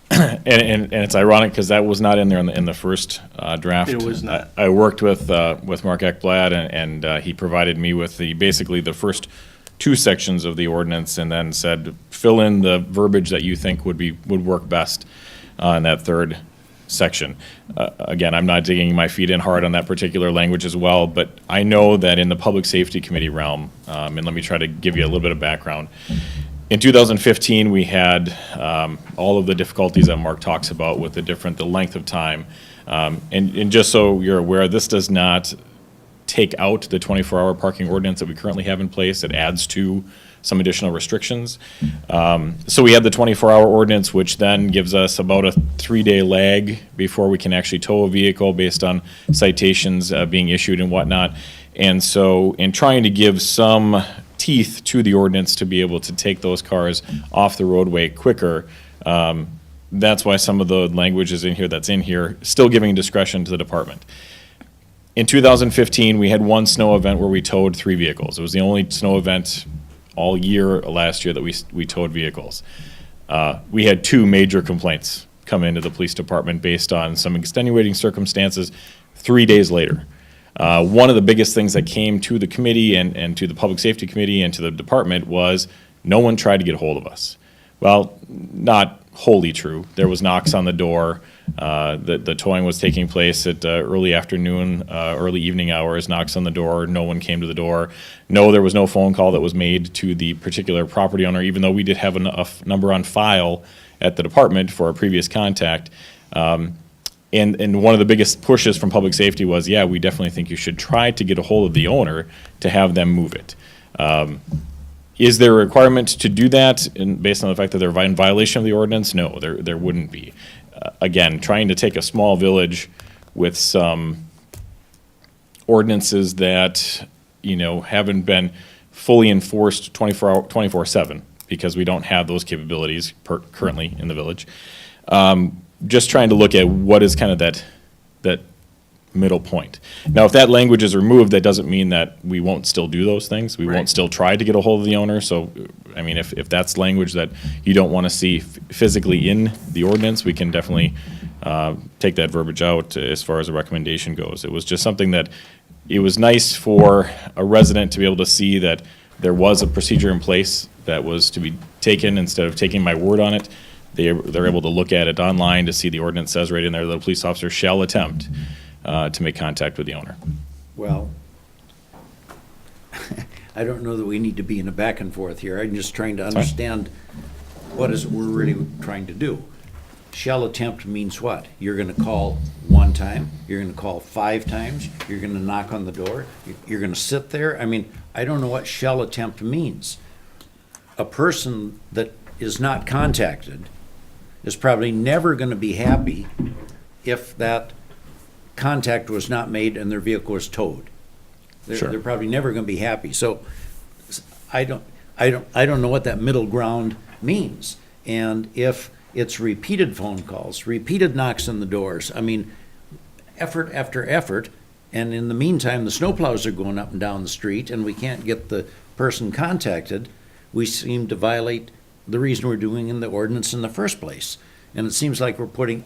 And it's ironic because that was not in there in the first draft. It was not. I worked with Mark Ekblad, and he provided me with basically the first 2 sections of the ordinance, and then said, fill in the verbiage that you think would work best in that third section. Again, I'm not digging my feet in hard on that particular language as well, but I know that in the Public Safety Committee realm, and let me try to give you a little bit of background. In 2015, we had all of the difficulties that Mark talks about with the length of time. And just so you're aware, this does not take out the 24-hour parking ordinance that we currently have in place. It adds to some additional restrictions. So we had the 24-hour ordinance, which then gives us about a 3-day lag before we can actually tow a vehicle based on citations being issued and whatnot. And so in trying to give some teeth to the ordinance to be able to take those cars off the roadway quicker, that's why some of the language is in here that's in here, still giving discretion to the department. In 2015, we had one snow event where we towed 3 vehicles. It was the only snow event all year last year that we towed vehicles. We had 2 major complaints come into the police department based on some extenuating circumstances 3 days later. One of the biggest things that came to the committee and to the Public Safety Committee and to the department was no one tried to get a hold of us. Well, not wholly true. There was knocks on the door. The towing was taking place at early afternoon, early evening hours, knocks on the door. No one came to the door. No, there was no phone call that was made to the particular property owner, even though we did have enough number on file at the department for a previous contact. And one of the biggest pushes from public safety was, yeah, we definitely think you should try to get a hold of the owner to have them move it. Is there a requirement to do that based on the fact that they're in violation of the ordinance? No, there wouldn't be. Again, trying to take a small village with some ordinances that, haven't been fully enforced 24/7 because we don't have those capabilities currently in the village. Just trying to look at what is kind of that middle point. Now, if that language is removed, that doesn't mean that we won't still do those things. We won't still try to get a hold of the owner. So, I mean, if that's language that you don't want to see physically in the ordinance, we can definitely take that verbiage out as far as a recommendation goes. It was just something that it was nice for a resident to be able to see that there was a procedure in place that was to be taken instead of taking my word on it. They're able to look at it online to see the ordinance says right in there that a police officer shall attempt to make contact with the owner. Well, I don't know that we need to be in a back and forth here. I'm just trying to understand what is it we're really trying to do. Shall attempt means what? You're gonna call one time, you're gonna call 5 times, you're gonna knock on the door, you're gonna sit there? I mean, I don't know what shall attempt means. A person that is not contacted is probably never gonna be happy if that contact was not made and their vehicle was towed. Sure. They're probably never gonna be happy. So I don't know what that middle ground means. And if it's repeated phone calls, repeated knocks on the doors, I mean, effort after effort, and in the meantime, the snowplows are going up and down the street and we can't get the person contacted, we seem to violate the reason we're doing in the ordinance in the first place. And it seems like we're putting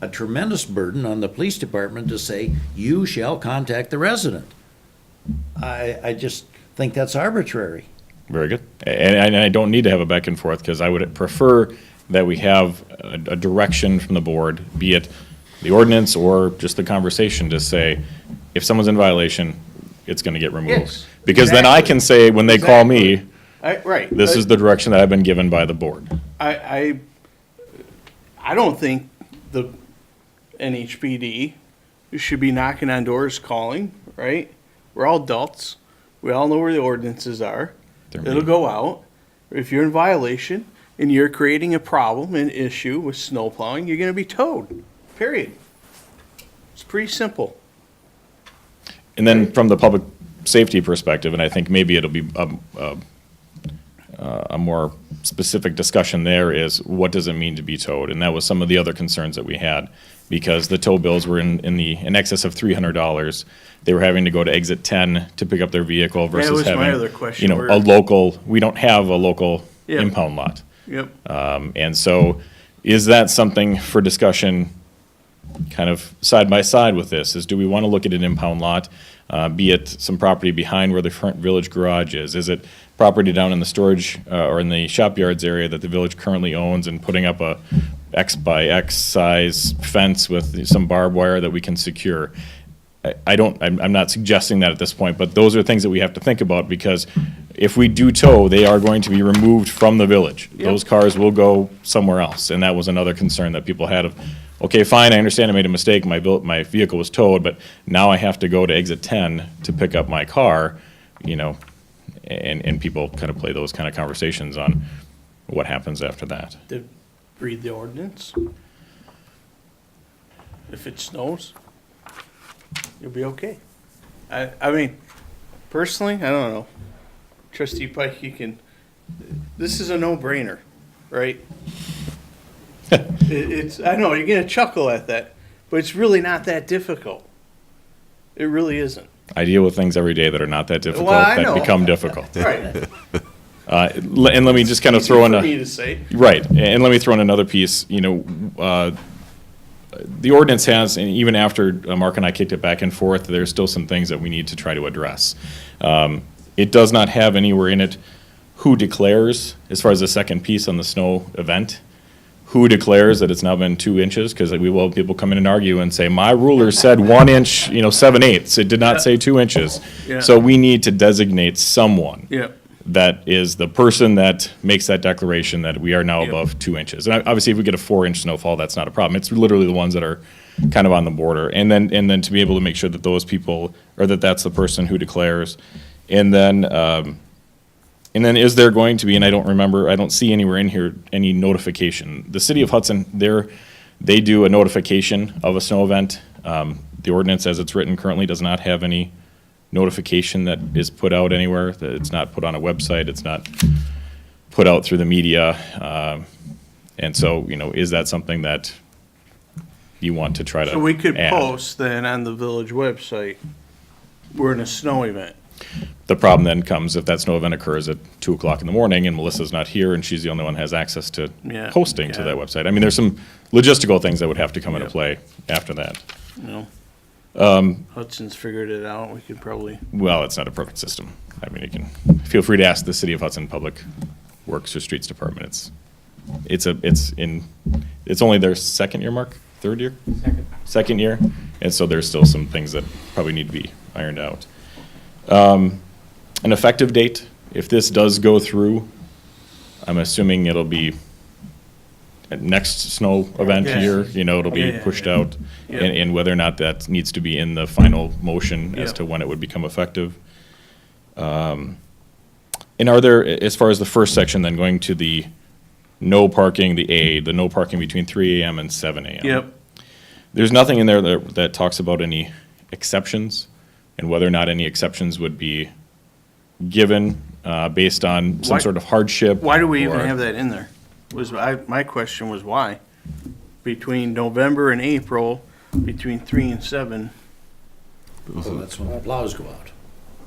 a tremendous burden on the police department to say, you shall contact the resident. I just think that's arbitrary. Very good. And I don't need to have a back and forth because I would prefer that we have a direction from the board, be it the ordinance or just the conversation to say, if someone's in violation, it's going to get removed. Yes, Because then I can say, when they call me, Right. this is the direction that I've been given by the board. I don't think the NHPD should be knocking on doors, calling, right? We're all adults. We all know where the ordinances are. They're It'll me. go out. If you're in violation and you're creating a problem, an issue with snow plowing, you're gonna be towed, period. It's pretty simple. And then from the public safety perspective, and I think maybe it'll be a more specific discussion there, is what does it mean to be towed? And that was some of the other concerns that we had, because the tow bills were in excess of $300. They were having to go to exit 10 to pick up their vehicle versus was my having, other question, where- a local, we don't have a local Yeah. impound lot. Yep. And so is that something for discussion kind of side by side with this? Is, do we want to look at an impound lot, be it some property behind where the current village garage is? Is it property down in the storage or in the shop yards area that the village currently owns and putting up a X by X size fence with some barbed wire that we can secure? I'm not suggesting that at this point, but those are things that we have to think about, because if we do tow, they are going to be removed from the village. Those cars will go somewhere else, and that was another concern that people had of, okay, fine, I understand I made a mistake, my vehicle was towed, but now I have to go to exit 10 to pick up my car, and people kind of play those kind of conversations on what happens after that. Read the ordinance. If it snows, you'll be okay. I mean, personally, I don't know. Trustee Pike, this is a no-brainer, right? I know, you're gonna chuckle at that, but it's really not that difficult. It really isn't. I deal with things every day that are not that difficult, Well, I that know. become difficult. Right. And let me just kind of throw in For a. me to say. Right, and let me throw in another piece, the ordinance has, and even after Mark and I kicked it back and forth, there's still some things that we need to try to address. It does not have anywhere in it who declares, as far as the second piece on the snow event, who declares that it's now been 2 inches, because we will have people come in and argue and say, my ruler said 1 inch, 7/8. It did not say 2 inches. Yeah. So we need to designate someone Yep. that is the person that makes that declaration that we are now Yep. above 2 inches. And obviously, if we get a 4-inch snowfall, that's not a problem. It's literally the ones that are kind of on the border. And then to be able to make sure that those people, or that's the person who declares. And then is there going to be, and I don't see anywhere in here, any notification. The city of Hudson, they do a notification of a snow event. The ordinance as it's written currently does not have any notification that is put out anywhere, that it's not put on a website, it's not put out through the media. And so, is that something that you want to try to So we could add? post then on the village website, we're in a snow event. The problem then comes if that snow event occurs at 2 o'clock in the morning and Melissa's not here and she's the only one that has access to Yeah, posting to yeah. that website. I mean, there's some logistical things that would have to come into Yep. play after that. Hudson's figured it out. We could probably, Well, it's not a perfect system. I mean, you can, feel free to ask the City of Hudson Public Works or Streets Department. It's only their second year, Mark? Third year? Second year. And so there's still some things that probably need to be ironed out. An effective date, if this does go through, I'm assuming it'll be at next snow event Yeah. here, it'll be Yeah, yeah, pushed yeah. out. Yeah. And whether or not that needs to be in the final motion as Yeah. to when it would become effective. And are there, as far as the first section, then going to the no parking, the no parking between 3 AM and 7 AM? yep. There's nothing in there that talks about any exceptions and whether or not any exceptions would be given based on some Why- sort of hardship. Why do we even or- have that in there? My question was why? Between November and April, between 3 and 7. Well, that's when the plows go out.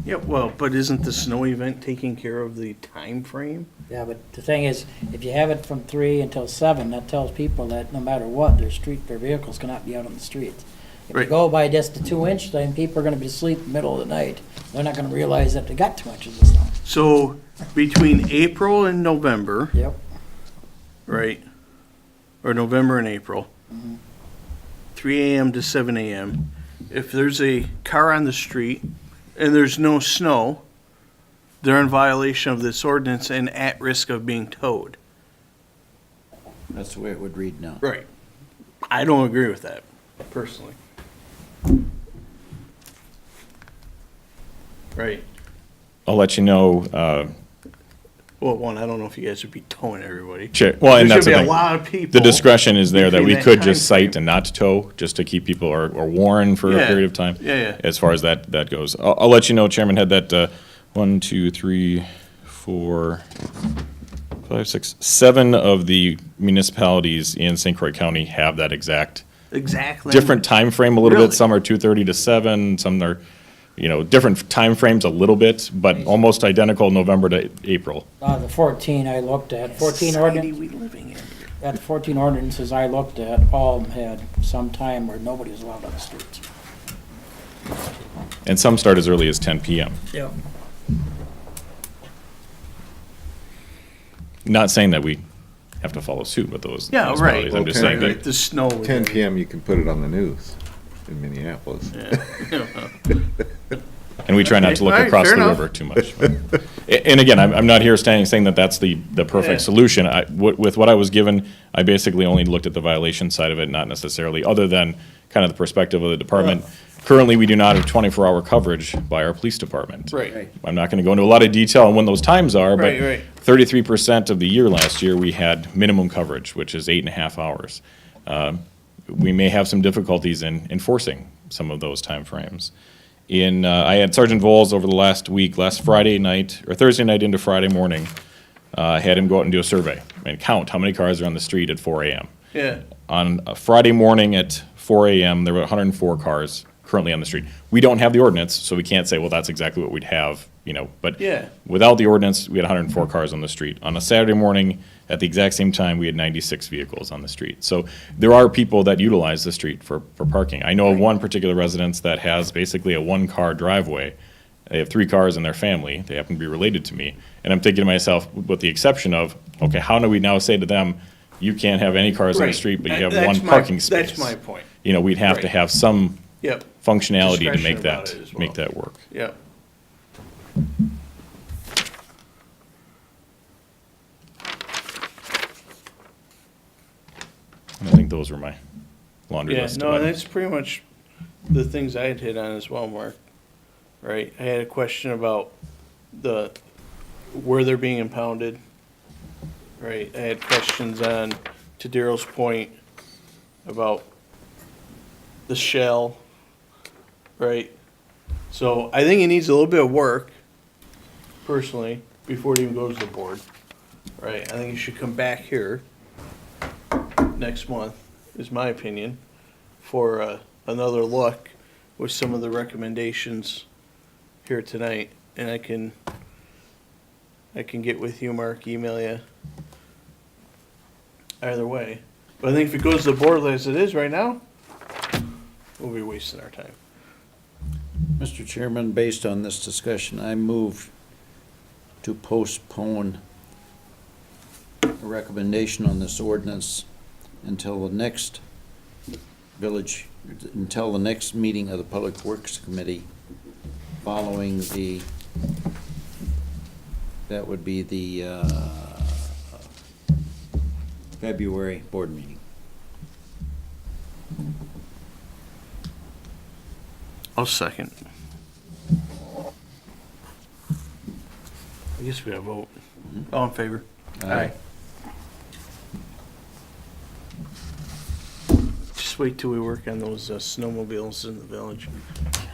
Yeah, well, but isn't the snow event taking care of the time frame? Yeah, but the thing is, if you have it from 3 until 7, that tells people that no matter what, their vehicles cannot be out on the streets. If you Right. go by just the 2 inch, then people are gonna be asleep in the middle of the night. They're not gonna realize that they got 2 inches of snow. So between April and November, Yep. right? Or November and April, 3 AM to 7 AM, if there's a car on the street and there's no snow, they're in violation of this ordinance and at risk of being towed. That's the way it would read now. Right. I don't agree with that, personally. Right. I'll let you know. Well, one, I don't know if you guys would be towing everybody. Well, and There's that's the gonna be a thing. lot of people. The discretion is there that between we that could just time frame. cite and not tow, just to keep people or warn for a Yeah. period of time. Yeah, yeah. As far as that goes. I'll let you know, Chairman, had that 1, 2, 3, 4, 5, 6, 7 of the municipalities in St. Croix County have that exact Exactly. different time frame a little Really? bit. Some are 2:30 to 7, some are, different time frames a little bit, but almost identical November to April. The 14 I looked at, 14 Society ordinance, we living in. at the 14 ordinances I looked at, all of them had some time where nobody was allowed on the streets. And some start as early as 10 PM. Yep. Not saying that we have to follow suit with those Yeah, right. municipalities. I'm just Okay. saying Right, that, the snow. 10 PM, you can put it on the news in Minneapolis. and we try not to look Okay, all right, across fair the enough. river too much. And again, I'm not here saying that that's the Yeah. perfect solution. With what I was given, I basically only looked at the violation side of it, not necessarily, other than kind of the perspective of the department. Currently, we do not have 24-hour coverage by our police department. Right. I'm not going to go into a lot of detail on when those times are, but Right, right. 33% of the year last year, we had minimum coverage, which is 8.5 hours. We may have some difficulties in enforcing some of those timeframes. I had Sergeant Voles over the last week, last Friday night, or Thursday night into Friday morning, had him go out and do a survey and count how many cars are on the street at 4 AM. Yeah. On a Friday morning at 4 AM, there were 104 cars currently on the street. We don't have the ordinance, so we can't say, well, that's exactly what we'd have, but Yeah. without the ordinance, we had 104 cars on the street. On a Saturday morning, at the exact same time, we had 96 vehicles on the street. So there are people that utilize the street for parking. I know of one particular residence that has basically a one-car driveway. They have 3 cars in their family. They happen to be related to me. And I'm thinking to myself, with the exception of, okay, how do we now say to them, you can't have any cars on the Right. street, but you have That's one my- parking space? That's my point. We'd have to Right. have some Yep, functionality to Discretion make about that, it as well. make that work. yep. And I think those were my laundry Yeah, list. no, of and items. that's pretty much the things I had hit on as well, Mark. Right, I had a question about where they're being impounded. Right, I had questions on, to Daryl's point, about the shell. Right, so I think it needs a little bit of work, personally, before it even goes to the board. Right, I think you should come back here next month, is my opinion, for another look with some of the recommendations here tonight, and I can get with you, Mark, email you. Either way, but I think if it goes to the board as it is right now, we'll be wasting our time. Mr. Chairman, based on this discussion, I move to postpone a recommendation on this ordinance until the next meeting of the Public Works Committee following that would be the February board meeting. I'll second. I guess we gotta vote. All in favor? Aye. Just wait till we work on those snowmobiles in the village.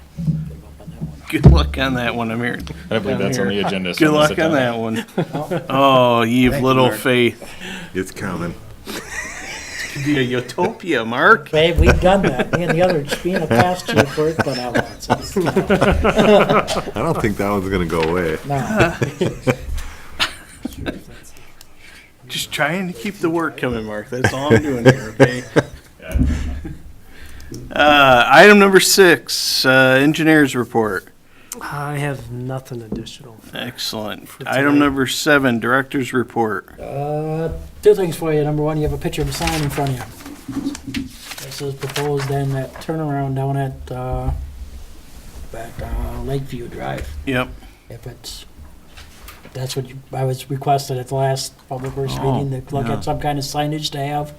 Give up on that one. Good luck on that one, I'm hearing. I believe that's on the agenda. so Good I'm gonna luck sit on down. that one. Oh, ye of little faith. It's coming. Could be a utopia, Mark. Babe, we've done that. Me and the other, being a past chief worked, but I won't. So, I don't think that one's gonna go away. no. Just trying to keep the work coming, Mark. That's all I'm doing here, okay? Item number 6, engineers report. I have nothing additional. Excellent. For Item tonight. number 7, director's report. 2 things for you. Number 1, you have a picture of a sign in front of you. This is proposed in that turnaround down at Lakeview Drive. Yep. That's what I was requested at the last Public Works meeting, to look at some kind of signage to have,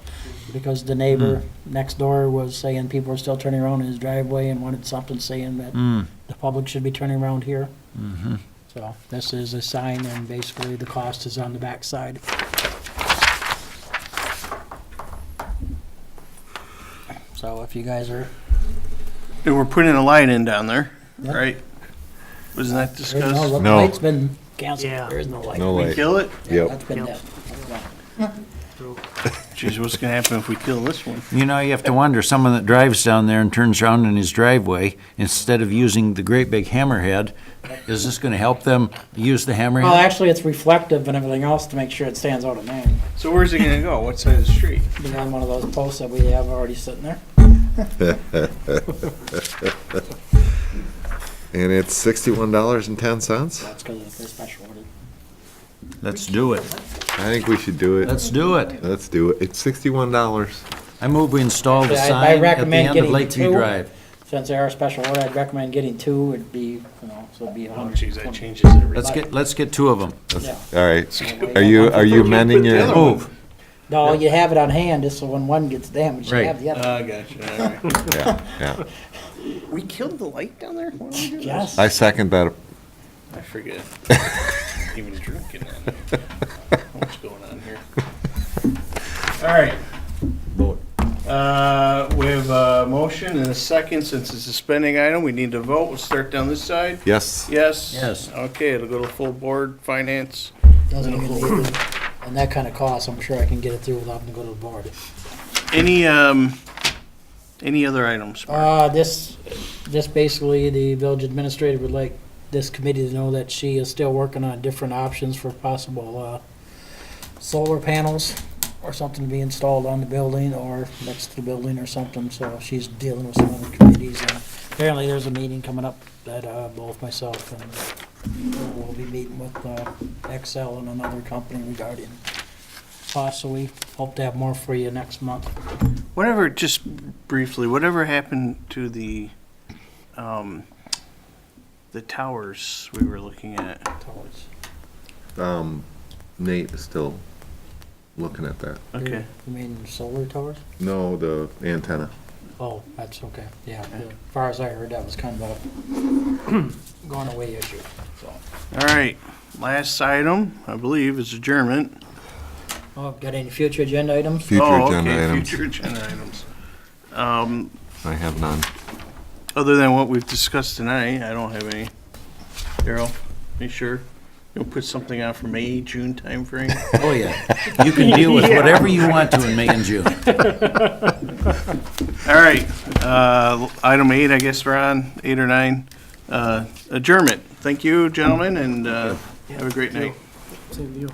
because the neighbor next door was saying people were still turning around in his driveway and wanted something saying that the public should be turning around here. So this is a sign, and basically the cost is on the back side. So if you guys are, And we're putting a light in down there, Yep. right? Wasn't that there's discussed? no, No. light's been canceled, Yeah. there is no light. No We light. kill it? Yep. That's been Yep. dead. Jeez, what's gonna happen if we kill this one? You know, you have to wonder, someone that drives down there and turns around in his driveway, instead of using the great big hammerhead, is this gonna help them use the hammerhead? Well, actually, it's reflective and everything else to make sure it stands out at night. So where's it gonna go? What side of the street? Be on one of those posts that we have already sitting there. And it's $61.10? That's because they're special ordered. Let's do it. I think we should do it. Let's do it. Let's do it. It's $61. I move we install the I sign at the recommend end of getting Lakeview 2. Drive. Since they are special order, I'd recommend getting 2. It'd be, so it'd be Oh, 100. jeez, that changes everything. Let's get 2 of them. Yeah. All right. Are you amending your? other one. Move. No, you have it on hand, just so when one gets damaged, you Right. have the other. Gotcha, all right. Yeah, yeah. We killed the light down there? What did we do? Yes. I second that. I forget. Even drinking that. What's going on here? All right. Vote. We have a motion and a second. Since it's a spending item, we need to vote. We'll start down this side. Yes. Yes? Yes. Okay, it'll go to full board, finance. Doesn't even need it. And that kind of cost, I'm sure I can get it through without having to go to the board. Any Any other items, Mark? This basically, the village administrator would like this committee to know that she is still working on different options for possible, solar panels or something to be installed on the building or next to the building or something, so she's dealing with some other committees. And apparently there's a meeting coming up that, both myself and we'll be meeting with, Excel and another company regarding costs, so we hope to have more for you next month. Whatever, just briefly, whatever happened to the towers we were looking at? Nate is still looking at that. Okay. You mean solar towers? No, the antenna. Oh, that's okay, yeah. As far as I heard, that was kind of a going away issue, so. All right, last item, I believe, is adjournment. Oh, got any future agenda items? Future Oh, agenda okay, items. future agenda items. I have none. Other than what we've discussed tonight, I don't have any. Daryl, you sure? You'll put something out for May, June timeframe? Oh, yeah. You can deal with whatever you want to in May and June. All right, item 8, I guess we're on, 8 or 9. Adjournment. Thank you, gentlemen, and have a great night. Same to you.